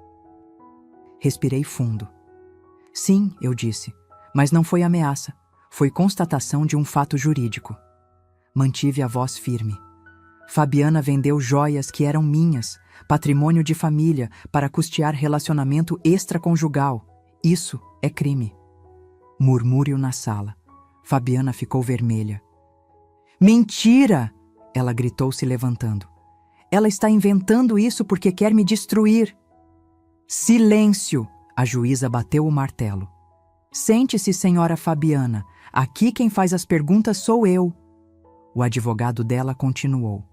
Respirei fundo. Sim, eu disse, mas não foi ameaça, foi constatação de um fato jurídico. Mantive a voz firme. Fabiana vendeu joias que eram minhas, patrimônio de família, para custear relacionamento extraconjugal. Isso é crime. Murmúrio na sala. Fabiana ficou vermelha. Mentira! Ela gritou se levantando. Ela está inventando isso porque quer me destruir. Silêncio! A juíza bateu o martelo. Sente-se, senhora Fabiana. Aqui quem faz as perguntas sou eu. O advogado dela continuou.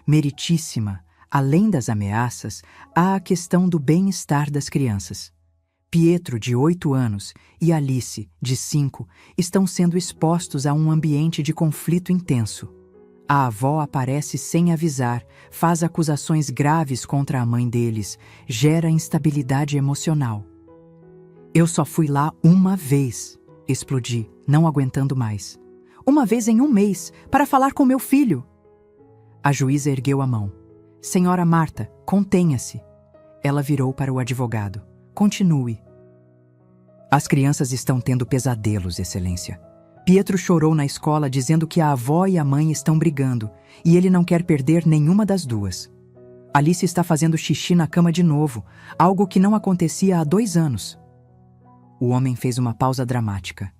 Meritíssima, além das ameaças, há a questão do bem-estar das crianças. Pietro, de 8 anos, e Alice, de 5, estão sendo expostos a um ambiente de conflito intenso. A avó aparece sem avisar, faz acusações graves contra a mãe deles, gera instabilidade emocional. Eu só fui lá uma vez, explodi, não aguentando mais. Uma vez em um mês, para falar com meu filho. A juíza ergueu a mão. Senhora Marta, contenha-se. Ela virou para o advogado. Continue. As crianças estão tendo pesadelos, Excelência. Pietro chorou na escola dizendo que a avó e a mãe estão brigando e ele não quer perder nenhuma das duas. Alice está fazendo xixi na cama de novo, algo que não acontecia há 2 anos. O homem fez uma pausa dramática.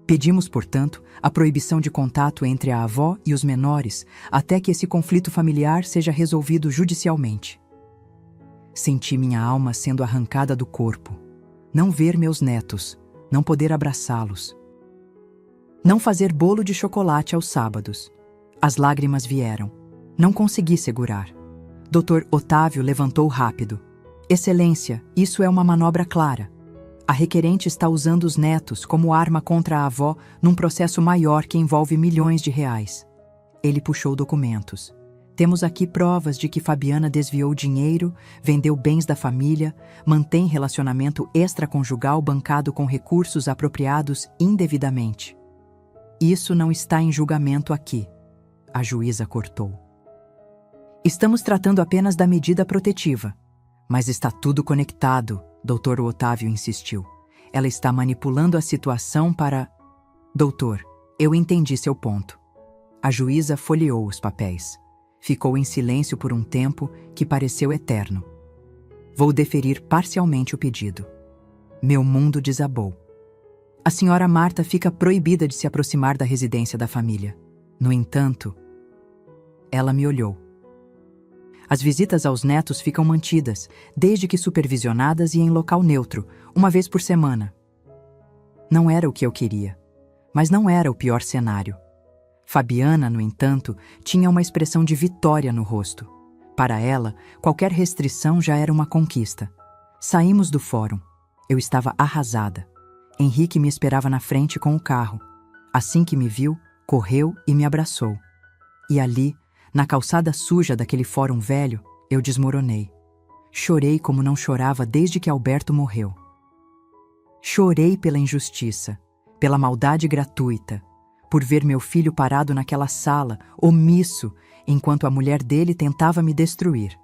Pedimos, portanto, a proibição de contato entre a avó e os menores até que esse conflito familiar seja resolvido judicialmente. Senti minha alma sendo arrancada do corpo. Não ver meus netos, não poder abraçá-los. Não fazer bolo de chocolate aos sábados. As lágrimas vieram. Não consegui segurar. Dr. Otávio levantou rápido. Excelência, isso é uma manobra clara. A requerente está usando os netos como arma contra a avó num processo maior que envolve milhões de reais. Ele puxou documentos. Temos aqui provas de que Fabiana desviou dinheiro, vendeu bens da família, mantém relacionamento extraconjugal bancado com recursos apropriados indevidamente. Isso não está em julgamento aqui. A juíza cortou. Estamos tratando apenas da medida protetiva. Mas está tudo conectado, Dr. Otávio insistiu. Ela está manipulando a situação para... Doutor, eu entendi seu ponto. A juíza folheou os papéis. Ficou em silêncio por um tempo que pareceu eterno. Vou deferir parcialmente o pedido. Meu mundo desabou. A senhora Marta fica proibida de se aproximar da residência da família. No entanto, ela me olhou. As visitas aos netos ficam mantidas, desde que supervisionadas e em local neutro, uma vez por semana. Não era o que eu queria, mas não era o pior cenário. Fabiana, no entanto, tinha uma expressão de vitória no rosto. Para ela, qualquer restrição já era uma conquista. Saímos do fórum. Eu estava arrasada. Henrique me esperava na frente com o carro. Assim que me viu, correu e me abraçou. E ali, na calçada suja daquele fórum velho, eu desmoronei. Chorei como não chorava desde que Alberto morreu. Chorei pela injustiça, pela maldade gratuita, por ver meu filho parado naquela sala, omisso, enquanto a mulher dele tentava me destruir.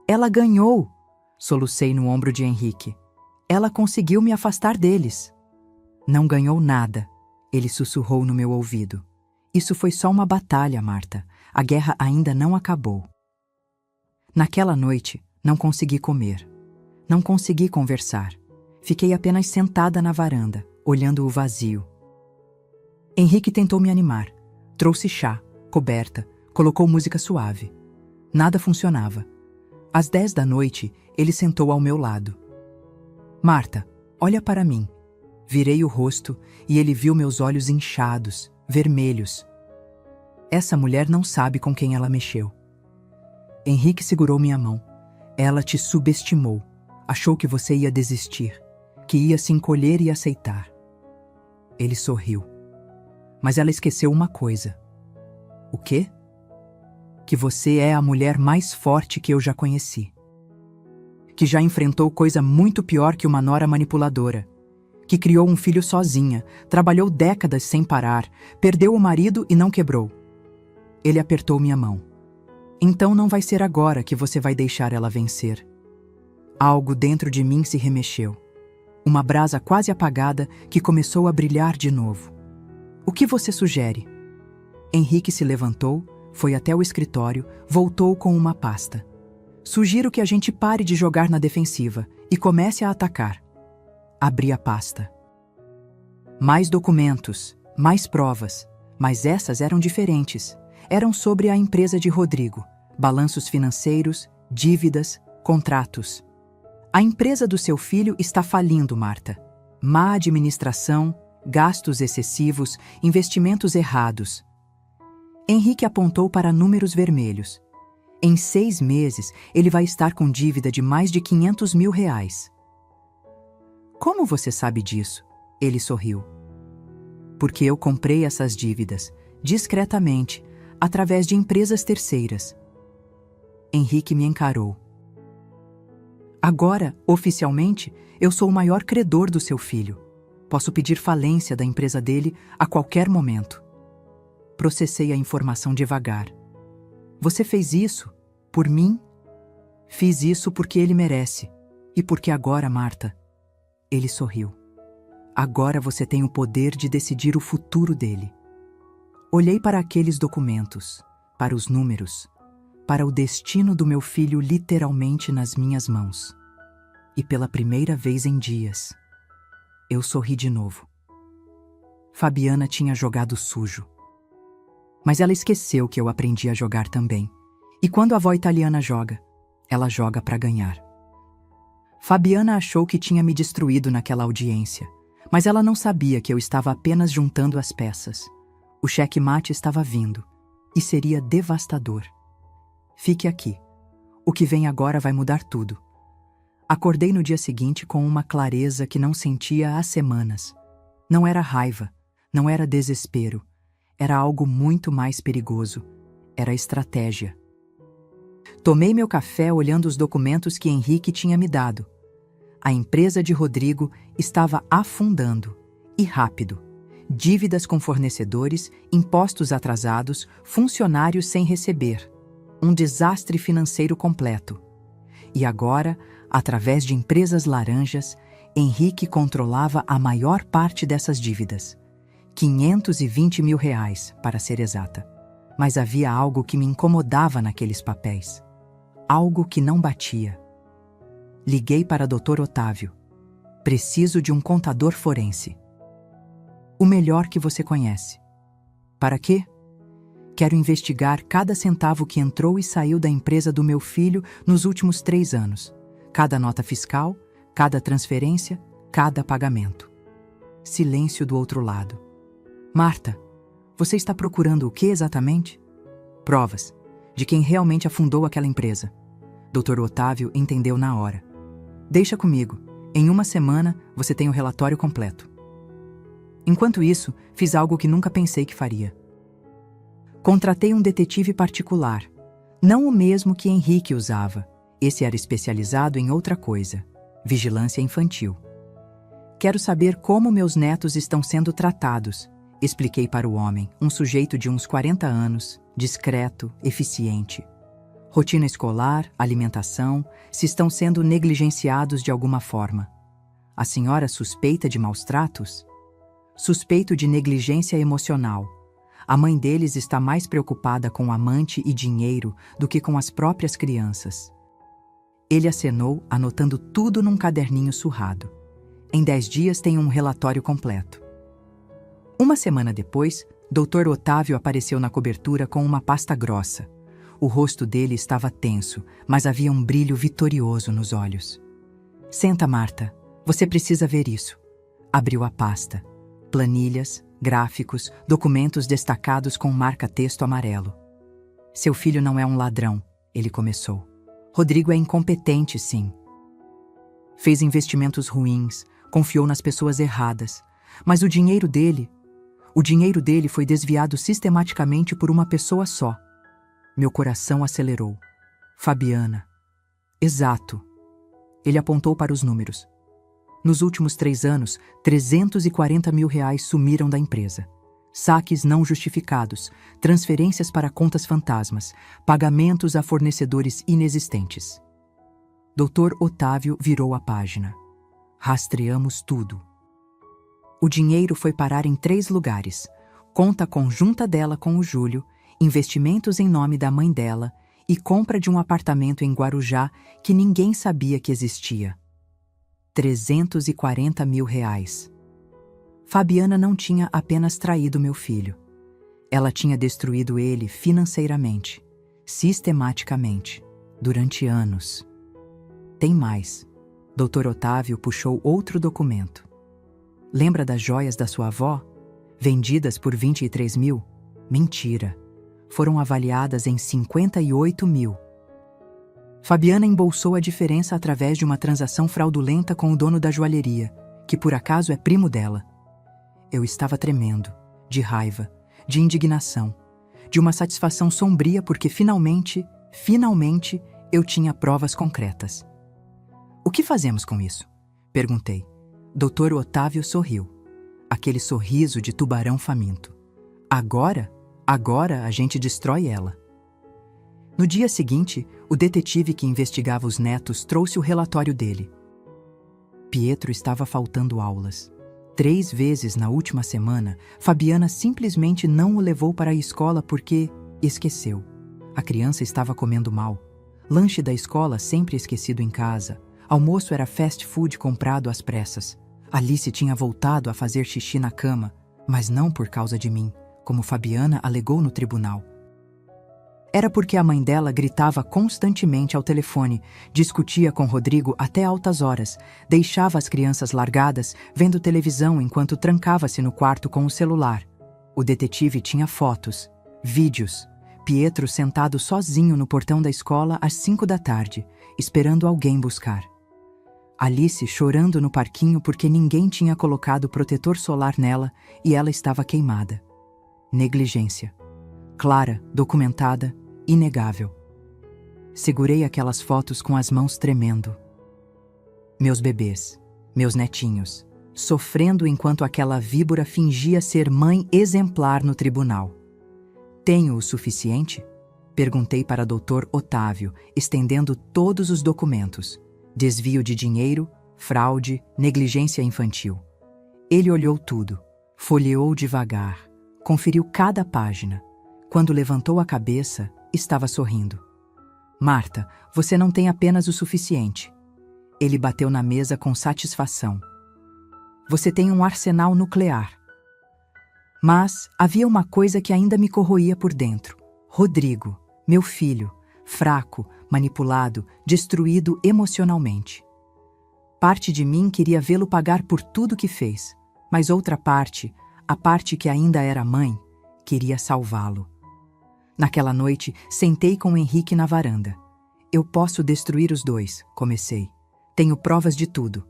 Ela ganhou! Solucei no ombro de Henrique. Ela conseguiu me afastar deles. Não ganhou nada, ele sussurrou no meu ouvido. Isso foi só uma batalha, Marta. A guerra ainda não acabou. Naquela noite, não consegui comer. Não consegui conversar. Fiquei apenas sentada na varanda, olhando o vazio. Henrique tentou me animar. Trouxe chá, coberta, colocou música suave. Nada funcionava. Às 10 da noite, ele sentou ao meu lado. Marta, olha para mim. Virei o rosto e ele viu meus olhos inchados, vermelhos. Essa mulher não sabe com quem ela mexeu. Henrique segurou minha mão. Ela te subestimou. Achou que você ia desistir, que ia se encolher e aceitar. Ele sorriu. Mas ela esqueceu uma coisa. O quê? Que você é a mulher mais forte que eu já conheci. Que já enfrentou coisa muito pior que uma nora manipuladora. Que criou um filho sozinha, trabalhou décadas sem parar, perdeu o marido e não quebrou. Ele apertou minha mão. Então não vai ser agora que você vai deixar ela vencer. Algo dentro de mim se remexeu. Uma brasa quase apagada que começou a brilhar de novo. O que você sugere? Henrique se levantou, foi até o escritório, voltou com uma pasta. Sugiro que a gente pare de jogar na defensiva e comece a atacar. Abri a pasta. Mais documentos, mais provas, mas essas eram diferentes. Eram sobre a empresa de Rodrigo, balanços financeiros, dívidas, contratos. A empresa do seu filho está falindo, Marta. Má administração, gastos excessivos, investimentos errados. Henrique apontou para números vermelhos. Em 6 meses, ele vai estar com dívida de mais de R$500 mil. Como você sabe disso? Ele sorriu. Porque eu comprei essas dívidas, discretamente, através de empresas terceiras. Henrique me encarou. Agora, oficialmente, eu sou o maior credor do seu filho. Posso pedir falência da empresa dele a qualquer momento. Processei a informação devagar. Você fez isso por mim? Fiz isso porque ele merece. E porque agora, Marta... Ele sorriu. Agora você tem o poder de decidir o futuro dele. Olhei para aqueles documentos, para os números, para o destino do meu filho literalmente nas minhas mãos. E pela primeira vez em dias, eu sorri de novo. Fabiana tinha jogado sujo. Mas ela esqueceu que eu aprendi a jogar também. E quando a avó italiana joga, ela joga para ganhar. Fabiana achou que tinha me destruído naquela audiência, mas ela não sabia que eu estava apenas juntando as peças. O cheque-mate estava vindo, e seria devastador. Fique aqui. O que vem agora vai mudar tudo. Acordei no dia seguinte com uma clareza que não sentia há semanas. Não era raiva, não era desespero. Era algo muito mais perigoso. Era estratégia. Tomei meu café olhando os documentos que Henrique tinha me dado. A empresa de Rodrigo estava afundando, e rápido. Dívidas com fornecedores, impostos atrasados, funcionários sem receber. Um desastre financeiro completo. E agora, através de empresas laranjas, Henrique controlava a maior parte dessas dívidas. R$520 mil, para ser exata. Mas havia algo que me incomodava naqueles papéis. Algo que não batia. Liguei para Dr. Otávio. Preciso de um contador forense. O melhor que você conhece. Para quê? Quero investigar cada centavo que entrou e saiu da empresa do meu filho nos últimos 3 anos. Cada nota fiscal, cada transferência, cada pagamento. Silêncio do outro lado. Marta, você está procurando o que exatamente? Provas, de quem realmente afundou aquela empresa. Dr. Otávio entendeu na hora. Deixa comigo. Em 1 semana, você tem o relatório completo. Enquanto isso, fiz algo que nunca pensei que faria. Contratei um detetive particular. Não o mesmo que Henrique usava. Esse era especializado em outra coisa. Vigilância infantil. Quero saber como meus netos estão sendo tratados. Expliquei para o homem, um sujeito de uns 40 anos, discreto, eficiente. Rotina escolar, alimentação, se estão sendo negligenciados de alguma forma. A senhora suspeita de maus tratos? Suspeito de negligência emocional. A mãe deles está mais preocupada com amante e dinheiro do que com as próprias crianças. Ele acenou, anotando tudo num caderninho surrado. Em 10 dias tenho um relatório completo. Uma semana depois, Dr. Otávio apareceu na cobertura com uma pasta grossa. O rosto dele estava tenso, mas havia um brilho vitorioso nos olhos. Senta, Marta. Você precisa ver isso. Abriu a pasta. Planilhas, gráficos, documentos destacados com marca-texto amarelo. Seu filho não é um ladrão, ele começou. Rodrigo é incompetente, sim. Fez investimentos ruins, confiou nas pessoas erradas, mas o dinheiro dele foi desviado sistematicamente por uma pessoa só. Meu coração acelerou. Fabiana. Exato. Ele apontou para os números. Nos últimos 3 anos, R$340 mil sumiram da empresa. Saques não justificados, transferências para contas fantasmas, pagamentos a fornecedores inexistentes. Dr. Otávio virou a página. Rastreamos tudo. O dinheiro foi parar em 3 lugares. Conta conjunta dela com o Júlio, investimentos em nome da mãe dela e compra de um apartamento em Guarujá que ninguém sabia que existia. R$340 mil. Fabiana não tinha apenas traído meu filho. Ela tinha destruído ele financeiramente, sistematicamente, durante anos. Tem mais. Dr. Otávio puxou outro documento. Lembra das joias da sua avó? Vendidas por 23 mil? Mentira. Foram avaliadas em 58 mil. Fabiana embolsou a diferença através de uma transação fraudulenta com o dono da joalheria, que por acaso é primo dela. Eu estava tremendo, de raiva, de indignação, de uma satisfação sombria porque finalmente, eu tinha provas concretas. O que fazemos com isso? Perguntei. Dr. Otávio sorriu. Aquele sorriso de tubarão faminto. Agora a gente destrói ela. No dia seguinte, o detetive que investigava os netos trouxe o relatório dele. Pietro estava faltando aulas. 3 vezes na última semana, Fabiana simplesmente não o levou para a escola porque esqueceu. A criança estava comendo mal. Lanche da escola sempre esquecido em casa. Almoço era fast food comprado às pressas. Alice tinha voltado a fazer xixi na cama, mas não por causa de mim, como Fabiana alegou no tribunal. Era porque a mãe dela gritava constantemente ao telefone, discutia com Rodrigo até altas horas, deixava as crianças largadas, vendo televisão enquanto trancava-se no quarto com o celular. O detetive tinha fotos, vídeos. Pietro sentado sozinho no portão da escola às 5 da tarde, esperando alguém buscar. Alice chorando no parquinho porque ninguém tinha colocado protetor solar nela e ela estava queimada. Negligência. Clara, documentada, inegável. Segurei aquelas fotos com as mãos tremendo. Meus bebês, meus netinhos, sofrendo enquanto aquela víbora fingia ser mãe exemplar no tribunal. Tenho o suficiente? Perguntei para Dr. Otávio, estendendo todos os documentos. Desvio de dinheiro, fraude, negligência infantil. Ele olhou tudo, folheou devagar, conferiu cada página. Quando levantou a cabeça, estava sorrindo. Marta, você não tem apenas o suficiente. Ele bateu na mesa com satisfação. Você tem um arsenal nuclear. Mas havia uma coisa que ainda me corroía por dentro. Rodrigo, meu filho, fraco, manipulado, destruído emocionalmente. Parte de mim queria vê-lo pagar por tudo que fez, mas outra parte, a parte que ainda era mãe, queria salvá-lo. Naquela noite, sentei com Henrique na varanda. Eu posso destruir os dois, comecei. Tenho provas de tudo.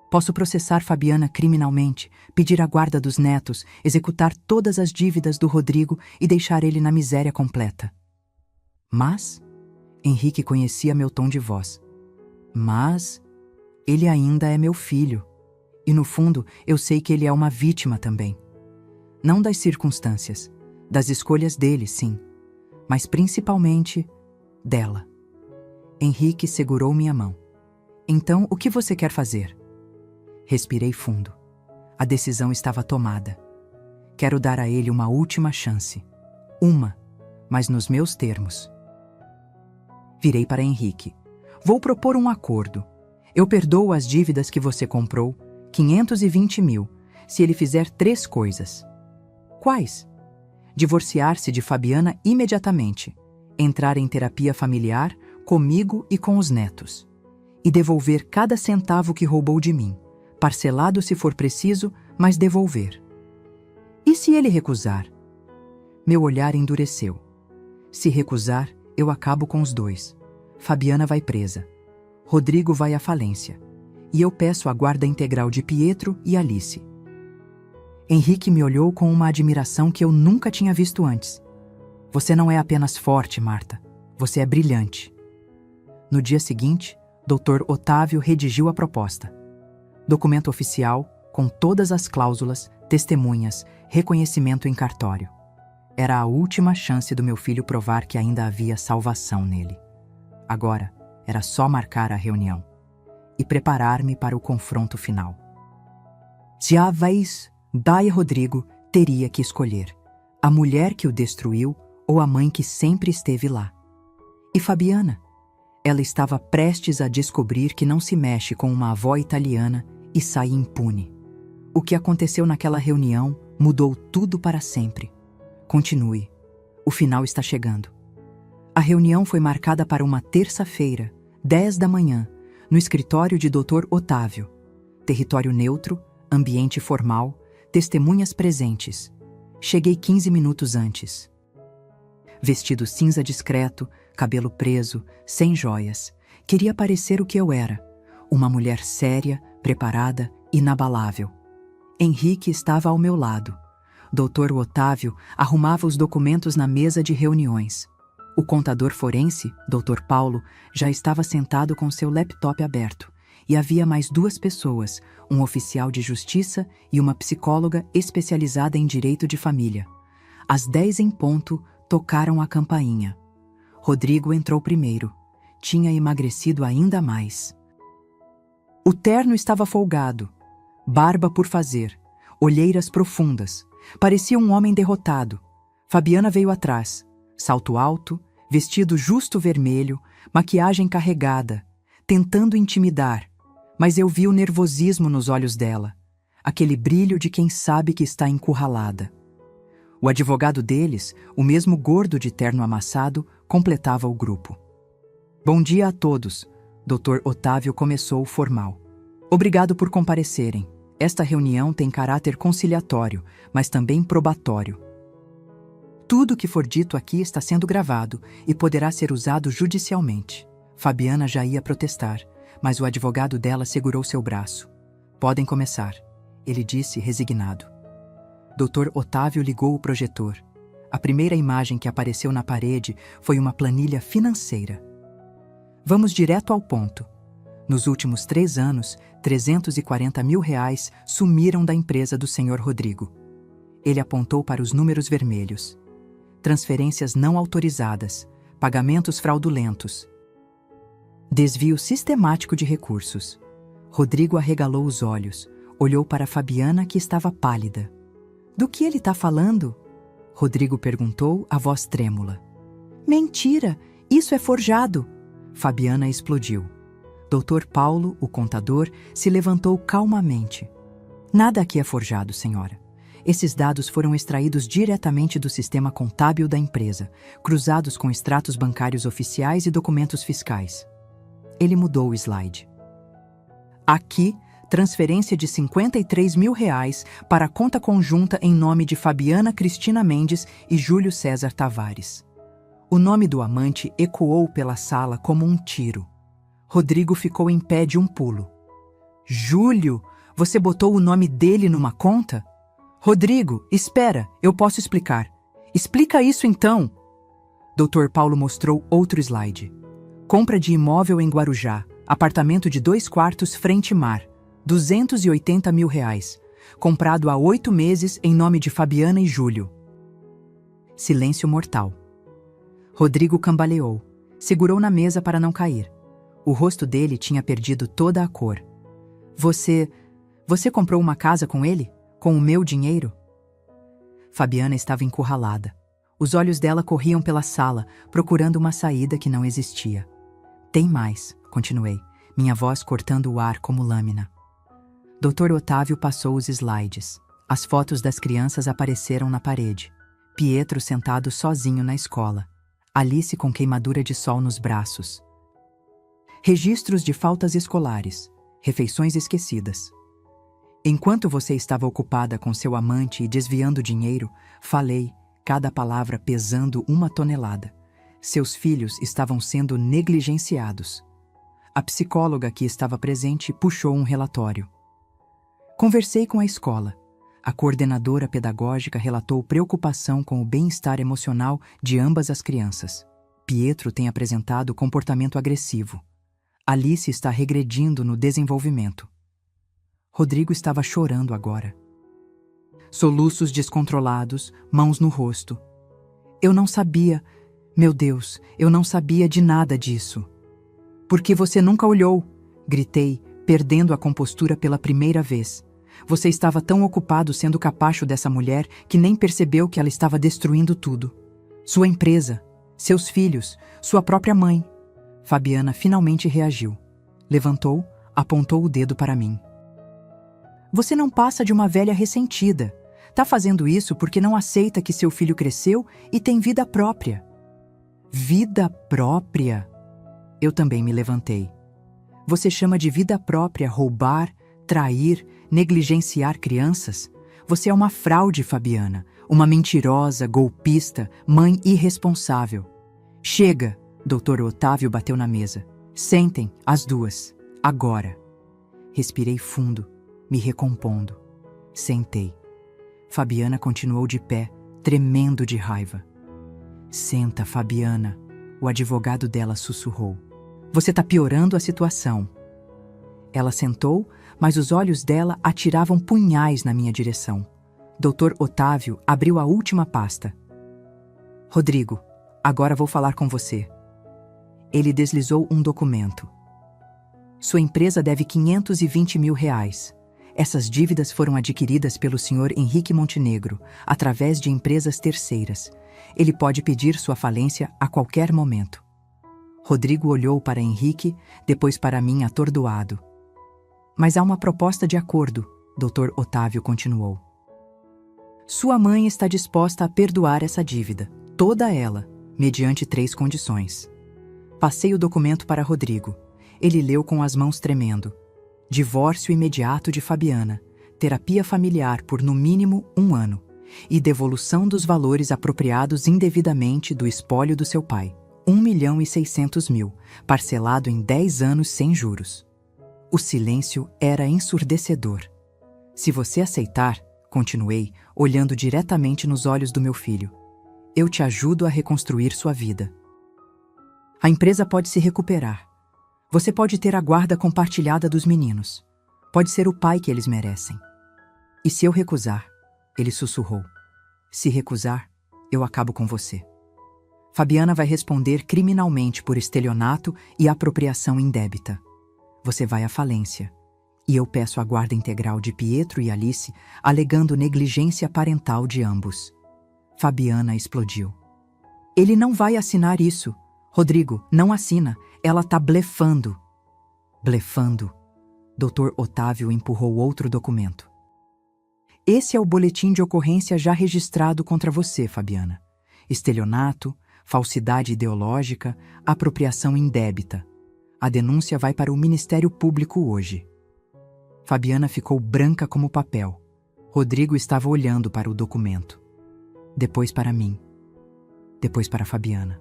Posso processar Fabiana criminalmente, pedir a guarda dos netos, executar todas as dívidas do Rodrigo e deixar ele na miséria completa. Mas, Henrique conhecia meu tom de voz. Mas, ele ainda é meu filho. E no fundo, eu sei que ele é uma vítima também. Não das circunstâncias, das escolhas dele, sim, mas principalmente dela. Henrique segurou minha mão. Então, o que você quer fazer? Respirei fundo. A decisão estava tomada. Quero dar a ele uma última chance. Mas nos meus termos. Virei para Henrique. Vou propor um acordo. Eu perdoo as dívidas que você comprou, 520 mil, se ele fizer 3 coisas. Quais? Divorciar-se de Fabiana imediatamente, entrar em terapia familiar comigo e com os netos, e devolver cada centavo que roubou de mim, parcelado se for preciso, mas devolver. E se ele recusar? Meu olhar endureceu. Se recusar, eu acabo com os 2. Fabiana vai presa. Rodrigo vai à falência. E eu peço a guarda integral de Pietro e Alice. Henrique me olhou com uma admiração que eu nunca tinha visto antes. Você não é apenas forte, Marta. Você é brilhante. No dia seguinte, Dr. Otávio redigiu a proposta. Documento oficial, com todas as cláusulas, testemunhas, reconhecimento em cartório. Era a última chance do meu filho provar que ainda havia salvação nele. Agora, era só marcar a reunião e preparar-me para o confronto final. Já vez, Dai Rodrigo teria que escolher a mulher que o destruiu ou a mãe que sempre esteve lá. E Fabiana? Ela estava prestes a descobrir que não se mexe com uma avó italiana e sai impune. O que aconteceu naquela reunião mudou tudo para sempre. Continue. O final está chegando. A reunião foi marcada para uma terça-feira, 10 da manhã, no escritório de Dr. Otávio. Território neutro, ambiente formal, testemunhas presentes. Cheguei 15 minutos antes. Vestido cinza discreto, cabelo preso, sem joias. Queria parecer o que eu era. Uma mulher séria, preparada, inabalável. Henrique estava ao meu lado. Dr. Otávio arrumava os documentos na mesa de reuniões. O contador forense, Dr. Paulo, já estava sentado com seu laptop aberto. E havia mais 2 pessoas, um oficial de justiça e uma psicóloga especializada em direito de família. Às 10 em ponto, tocaram a campainha. Rodrigo entrou primeiro. Tinha emagrecido ainda mais. O terno estava folgado, barba por fazer, olheiras profundas. Parecia um homem derrotado. Fabiana veio atrás, salto alto, vestido justo vermelho, maquiagem carregada, tentando intimidar, mas eu vi o nervosismo nos olhos dela, aquele brilho de quem sabe que está encurralada. O advogado deles, o mesmo gordo de terno amassado, completava o grupo. Bom dia a todos, Dr. Otávio começou formal. Obrigado por comparecerem. Esta reunião tem caráter conciliatório, mas também probatório. Tudo que for dito aqui está sendo gravado e poderá ser usado judicialmente. Fabiana já ia protestar, mas o advogado dela segurou seu braço. Podem começar, ele disse resignado. Dr. Otávio ligou o projetor. A primeira imagem que apareceu na parede foi uma planilha financeira. Vamos direto ao ponto. Nos últimos 3 anos, 340 mil reais sumiram da empresa do Sr. Rodrigo. Ele apontou para os números vermelhos. Transferências não autorizadas, pagamentos fraudulentos. Desvio sistemático de recursos. Rodrigo arregalou os olhos, olhou para Fabiana, que estava pálida. Do que ele está falando? Rodrigo perguntou, a voz trêmula. Mentira! Isso é forjado! Fabiana explodiu. Dr. Paulo, o contador, se levantou calmamente. Nada aqui é forjado, senhora. Esses dados foram extraídos diretamente do sistema contábil da empresa, cruzados com extratos bancários oficiais e documentos fiscais. Ele mudou o slide. Aqui, transferência de 53 mil reais para a conta conjunta em nome de Fabiana Cristina Mendes e Júlio César Tavares. O nome do amante ecoou pela sala como um tiro. Rodrigo ficou em pé de um pulo. Júlio, você botou o nome dele numa conta? Rodrigo, espera, eu posso explicar. Explica isso então. Dr. Paulo mostrou outro slide. Compra de imóvel em Guarujá, apartamento de 2 quartos frente mar, 280 mil reais, comprado há 8 meses em nome de Fabiana e Júlio. Silêncio mortal. Rodrigo cambaleou, segurou na mesa para não cair. O rosto dele tinha perdido toda a cor. Você comprou uma casa com ele? Com o meu dinheiro? Fabiana estava encurralada. Os olhos dela corriam pela sala, procurando uma saída que não existia. Tem mais, continuei, minha voz cortando o ar como lâmina. Dr. Otávio passou os slides. As fotos das crianças apareceram na parede. Pietro sentado sozinho na escola. Alice com queimadura de sol nos braços. Registros de faltas escolares. Refeições esquecidas. Enquanto você estava ocupada com seu amante e desviando dinheiro, falei, cada palavra pesando 1 tonelada. Seus filhos estavam sendo negligenciados. A psicóloga que estava presente puxou um relatório. Conversei com a escola. A coordenadora pedagógica relatou preocupação com o bem-estar emocional de ambas as crianças. Pietro tem apresentado comportamento agressivo. Alice está regredindo no desenvolvimento. Rodrigo estava chorando agora. Soluços descontrolados, mãos no rosto. Eu não sabia, meu Deus, eu não sabia de nada disso. Por que você nunca olhou? Gritei, perdendo a compostura pela primeira vez. Você estava tão ocupado sendo capacho dessa mulher que nem percebeu que ela estava destruindo tudo. Sua empresa, seus filhos, sua própria mãe. Fabiana finalmente reagiu. Levantou, apontou o dedo para mim. Você não passa de uma velha ressentida. Tá fazendo isso porque não aceita que seu filho cresceu e tem vida própria. Vida própria? Eu também me levantei. Você chama de vida própria roubar, trair, negligenciar crianças? Você é uma fraude, Fabiana. Uma mentirosa, golpista, mãe irresponsável. Chega! Dr. Otávio bateu na mesa. Sentem, as duas. Agora. Respirei fundo, me recompondo. Sentei. Fabiana continuou de pé, tremendo de raiva. Senta, Fabiana. O advogado dela sussurrou. Você tá piorando a situação. Ela sentou, mas os olhos dela atiravam punhais na minha direção. Dr. Otávio abriu a última pasta. Rodrigo, agora vou falar com você. Ele deslizou um documento. Sua empresa deve R$520 mil. Essas dívidas foram adquiridas pelo Sr. Henrique Montenegro, através de empresas terceiras. Ele pode pedir sua falência a qualquer momento. Rodrigo olhou para Henrique, depois para mim atordoado. Mas há uma proposta de acordo, Dr. Otávio continuou. Sua mãe está disposta a perdoar essa dívida, toda ela, mediante 3 condições. Passei o documento para Rodrigo. Ele leu com as mãos tremendo. Divórcio imediato de Fabiana, terapia familiar por no mínimo 1 ano e devolução dos valores apropriados indevidamente do espólio do seu pai, R$1.600.000, parcelado em 10 anos sem juros. O silêncio era ensurdecedor. Se você aceitar, continuei, olhando diretamente nos olhos do meu filho, eu te ajudo a reconstruir sua vida. A empresa pode se recuperar. Você pode ter a guarda compartilhada dos meninos. Pode ser o pai que eles merecem. E se eu recusar? Ele sussurrou. Se recusar, eu acabo com você. Fabiana vai responder criminalmente por estelionato e apropriação indébita. Você vai à falência. E eu peço a guarda integral de Pietro e Alice, alegando negligência parental de ambos. Fabiana explodiu. Ele não vai assinar isso. Rodrigo, não assina. Ela tá blefando. Blefando. Dr. Otávio empurrou outro documento. Esse é o boletim de ocorrência já registrado contra você, Fabiana. Estelionato, falsidade ideológica, apropriação indébita. A denúncia vai para o Ministério Público hoje. Fabiana ficou branca como papel. Rodrigo estava olhando para o documento. Depois para mim. Depois para Fabiana.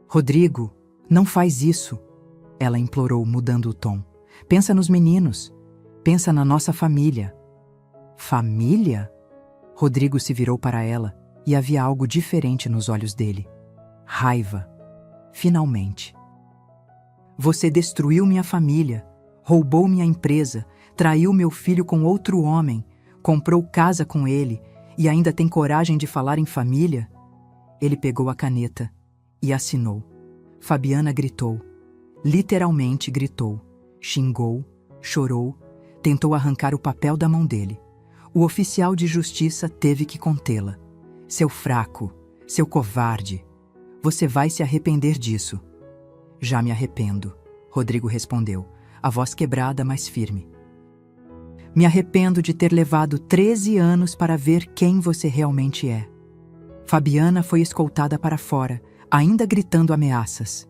Rodrigo, não faz isso. Ela implorou, mudando o tom. Pensa nos meninos. Pensa na nossa família. Família? Rodrigo se virou para ela e havia algo diferente nos olhos dele. Raiva. Finalmente. Você destruiu minha família, roubou minha empresa, traiu meu filho com outro homem, comprou casa com ele e ainda tem coragem de falar em família? Ele pegou a caneta e assinou. Fabiana gritou. Literalmente gritou. Xingou, chorou, Tentou arrancar o papel da mão dele. O oficial de justiça teve que contê-la. Seu fraco, seu covarde. Você vai se arrepender disso. Já me arrependo, Rodrigo respondeu, a voz quebrada, mas firme. Me arrependo de ter levado 13 anos para ver quem você realmente é. Fabiana foi escoltada para fora, ainda gritando ameaças.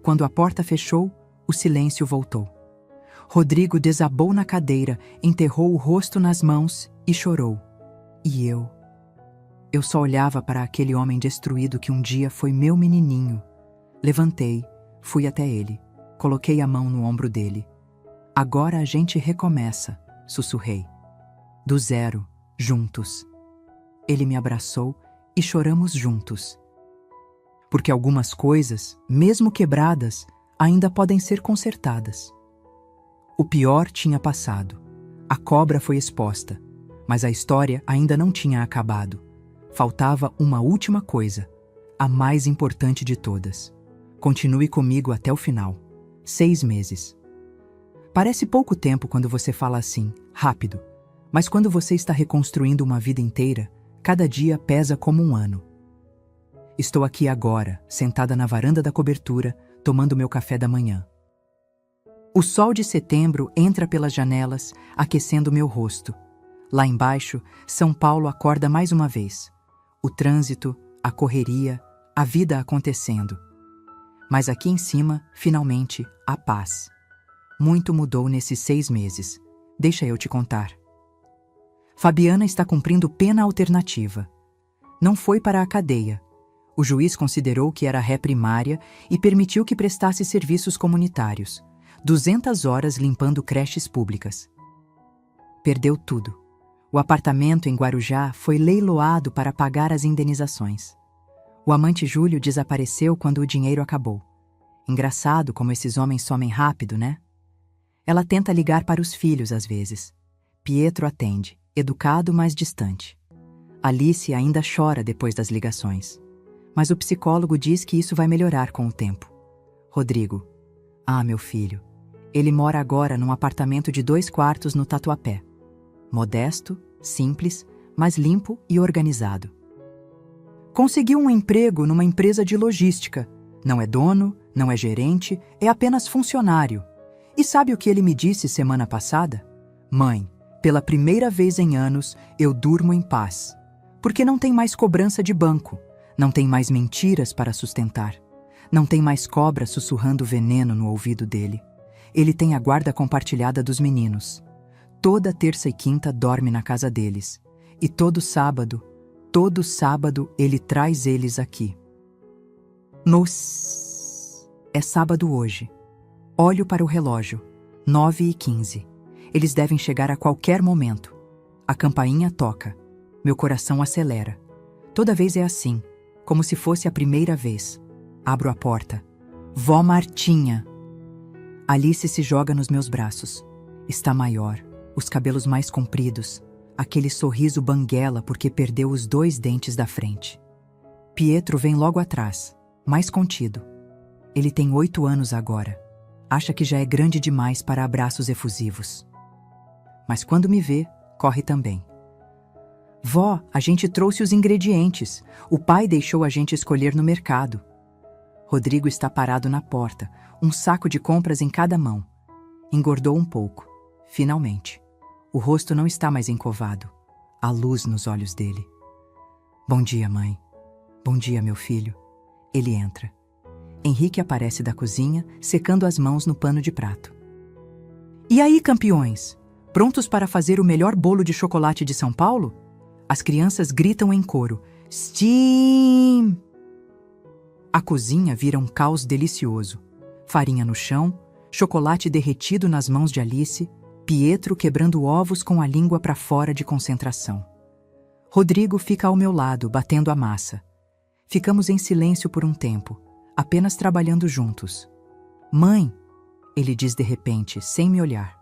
Quando a porta fechou, o silêncio voltou. Rodrigo desabou na cadeira, enterrou o rosto nas mãos e chorou. E eu? Eu só olhava para aquele homem destruído que um dia foi meu menininho. Levantei, fui até ele, coloquei a mão no ombro dele. Agora a gente recomeça, sussurrei. Do zero, juntos. Ele me abraçou e choramos juntos. Porque algumas coisas, mesmo quebradas, ainda podem ser consertadas. O pior tinha passado. A cobra foi exposta, mas a história ainda não tinha acabado. Faltava uma última coisa, a mais importante de todas. Continue comigo até o final. 6 meses. Parece pouco tempo quando você fala assim, rápido, mas quando você está reconstruindo uma vida inteira, cada dia pesa como um ano. Estou aqui agora, sentada na varanda da cobertura, tomando meu café da manhã. O sol de setembro entra pelas janelas, aquecendo meu rosto. Lá embaixo, São Paulo acorda mais uma vez. O trânsito, a correria, a vida acontecendo. Mas aqui em cima, finalmente, a paz. Muito mudou nesses 6 meses. Deixa eu te contar. Fabiana está cumprindo pena alternativa. Não foi para a cadeia. O juiz considerou que era ré primária e permitiu que prestasse serviços comunitários. 200 horas limpando creches públicas. Perdeu tudo. O apartamento em Guarujá foi leiloado para pagar as indenizações. O amante Júlio desapareceu quando o dinheiro acabou. Engraçado como esses homens somem rápido, né? Ela tenta ligar para os filhos às vezes. Pietro atende, educado, mas distante. Alice ainda chora depois das ligações. Mas o psicólogo diz que isso vai melhorar com o tempo. Rodrigo. Ah, meu filho. Ele mora agora num apartamento de 2 quartos no Tatuapé. Modesto, simples, mas limpo e organizado. Conseguiu um emprego numa empresa de logística. Não é dono, não é gerente, é apenas funcionário. E sabe o que ele me disse semana passada? Mãe, pela primeira vez em anos, eu durmo em paz. Porque não tem mais cobrança de banco, não tem mais mentiras para sustentar, não tem mais cobra sussurrando veneno no ouvido dele. Ele tem a guarda compartilhada dos meninos. Toda terça e quinta dorme na casa deles. E todo sábado ele traz eles aqui. É sábado hoje. Olho para o relógio. 9h15. Eles devem chegar a qualquer momento. A campainha toca. Meu coração acelera. Toda vez é assim, como se fosse a primeira vez. Abro a porta. Vó Martinha. Alice se joga nos meus braços. Está maior, os cabelos mais compridos, aquele sorriso banguela porque perdeu os 2 dentes da frente. Pietro vem logo atrás, mais contido. Ele tem 8 anos agora. Acha que já é grande demais para abraços efusivos. Mas quando me vê, corre também. Vó, a gente trouxe os ingredientes. O pai deixou a gente escolher no mercado. Rodrigo está parado na porta, um saco de compras em cada mão. Engordou um pouco, finalmente. O rosto não está mais encovado. Há luz nos olhos dele. Bom dia, mãe. Bom dia, meu filho. Ele entra. Henrique aparece da cozinha, secando as mãos no pano de prato. E aí, campeões? Prontos para fazer o melhor bolo de chocolate de São Paulo? As crianças gritam em coro. Steam! A cozinha vira um caos delicioso. Farinha no chão, chocolate derretido nas mãos de Alice, Pietro quebrando ovos com a língua para fora de concentração. Rodrigo fica ao meu lado, batendo a massa. Ficamos em silêncio por um tempo, apenas trabalhando juntos. Mãe, ele diz de repente, sem me olhar.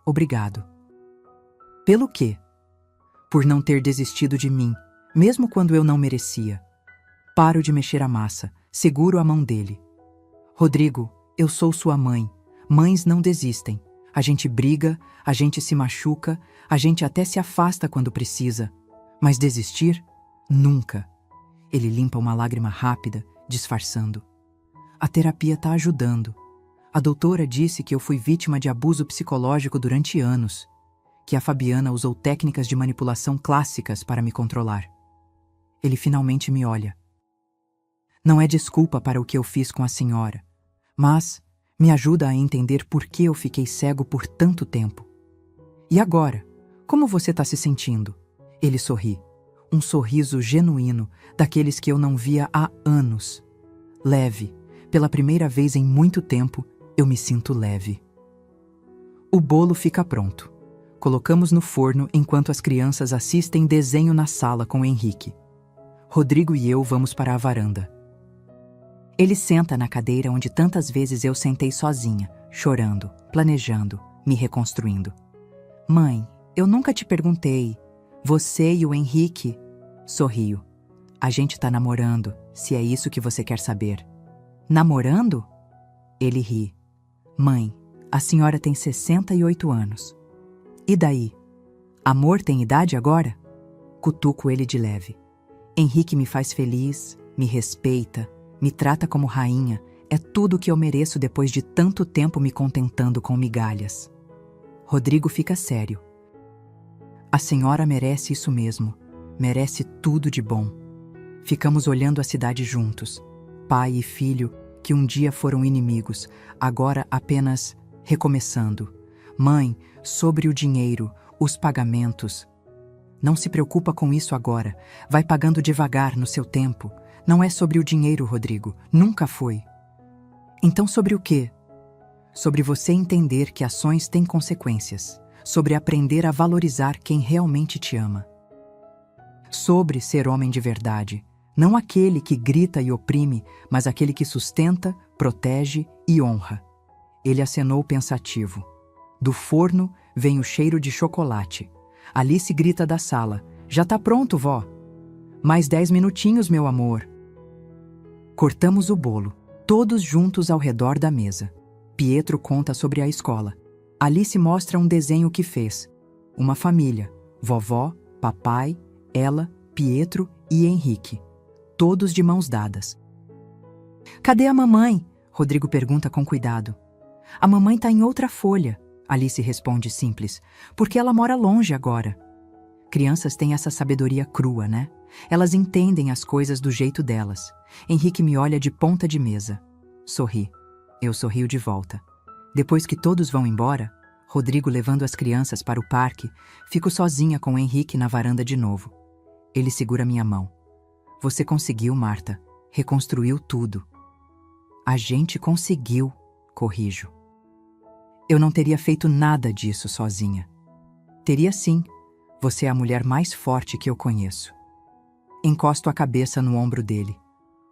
Obrigado. Pelo quê? Por não ter desistido de mim, mesmo quando eu não merecia. Paro de mexer a massa, seguro a mão dele. Rodrigo, eu sou sua mãe. Mães não desistem. A gente briga, a gente se machuca, a gente até se afasta quando precisa. Mas desistir? Nunca. Ele limpa uma lágrima rápida, disfarçando. A terapia está ajudando. A doutora disse que eu fui vítima de abuso psicológico durante anos, que a Fabiana usou técnicas de manipulação clássicas para me controlar. Ele finalmente me olha. Não é desculpa para o que eu fiz com a senhora, mas me ajuda a entender por que eu fiquei cego por tanto tempo. E agora, como você está se sentindo? Ele sorri. Um sorriso genuíno, daqueles que eu não via há anos. Leve. Pela primeira vez em muito tempo, eu me sinto leve. O bolo fica pronto. Colocamos no forno enquanto as crianças assistem desenho na sala com o Henrique. Rodrigo e eu vamos para a varanda. Ele senta na cadeira onde tantas vezes eu sentei sozinha, chorando, planejando, me reconstruindo. Mãe, eu nunca te perguntei. Você e o Henrique? Sorrio. A gente tá namorando, se é isso que você quer saber. Namorando? Ele ri. Mãe, a senhora tem 68 anos. E daí? Amor tem idade agora? Cutuco ele de leve. Henrique me faz feliz, me respeita, me trata como rainha. É tudo o que eu mereço depois de tanto tempo me contentando com migalhas. Rodrigo fica sério. A senhora merece isso mesmo. Merece tudo de bom. Ficamos olhando a cidade juntos. Pai e filho, que um dia foram inimigos, agora apenas recomeçando. Mãe, sobre o dinheiro, os pagamentos. Não se preocupa com isso agora. Vai pagando devagar no seu tempo. Não é sobre o dinheiro, Rodrigo. Nunca foi. Então sobre o quê? Sobre você entender que ações têm consequências. Sobre aprender a valorizar quem realmente te ama. Sobre ser homem de verdade. Não aquele que grita e oprime, mas aquele que sustenta, protege e honra. Ele acenou pensativo. Do forno vem o cheiro de chocolate. Alice grita da sala. Já tá pronto, vó. Mais 10 minutinhos, meu amor. Cortamos o bolo, todos juntos ao redor da mesa. Pietro conta sobre a escola. Alice mostra um desenho que fez. Uma família. Vovó, papai, ela, Pietro e Henrique. Todos de mãos dadas. Cadê a mamãe? Rodrigo pergunta com cuidado. A mamãe tá em outra folha. Alice responde simples. Porque ela mora longe agora. Crianças têm essa sabedoria crua, né? Elas entendem as coisas do jeito delas. Henrique me olha de ponta de mesa. Sorri. Eu sorrio de volta. Depois que todos vão embora, Rodrigo levando as crianças para o parque, fico sozinha com Henrique na varanda de novo. Ele segura minha mão. Você conseguiu, Marta. Reconstruiu tudo. A gente conseguiu, corrijo. Eu não teria feito nada disso sozinha. Teria sim. Você é a mulher mais forte que eu conheço. Encosto a cabeça no ombro dele.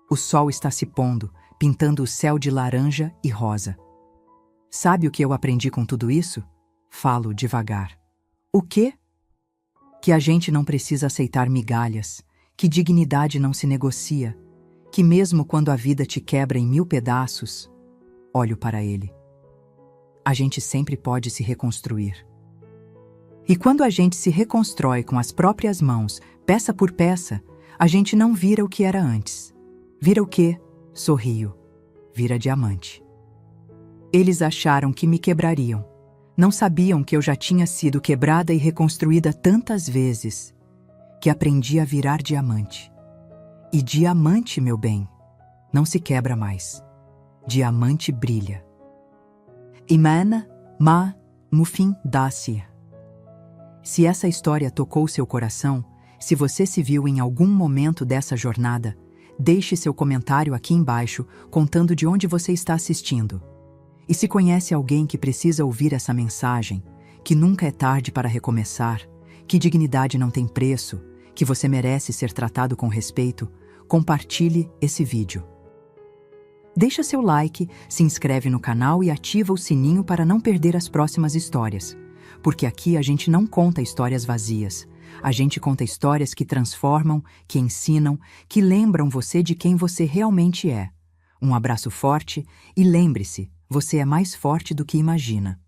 O sol está se pondo, pintando o céu de laranja e rosa. Sabe o que eu aprendi com tudo isso? Falo devagar. O quê? Que a gente não precisa aceitar migalhas, que dignidade não se negocia, que mesmo quando a vida te quebra em 1000 pedaços, olho para ele. A gente sempre pode se reconstruir. E quando a gente se reconstrói com as próprias mãos, peça por peça, a gente não vira o que era antes. Vira o quê? Sorrio. Vira diamante. Eles acharam que me quebrariam. Não sabiam que eu já tinha sido quebrada e reconstruída tantas vezes, que aprendi a virar diamante. E diamante, meu bem, não se quebra mais. Diamante brilha. Imana, ma, mufim, dácia. Se essa história tocou seu coração, se você se viu em algum momento dessa jornada, deixe seu comentário aqui embaixo contando de onde você está assistindo. E se conhece alguém que precisa ouvir essa mensagem, que nunca é tarde para recomeçar, que dignidade não tem preço, que você merece ser tratado com respeito, compartilhe esse vídeo. Deixa seu like, se inscreve no canal e ativa o sininho para não perder as próximas histórias. Porque aqui a gente não conta histórias vazias. A gente conta histórias que transformam, que ensinam, que lembram você de quem você realmente é. Um abraço forte e lembre-se, você é mais forte do que imagina.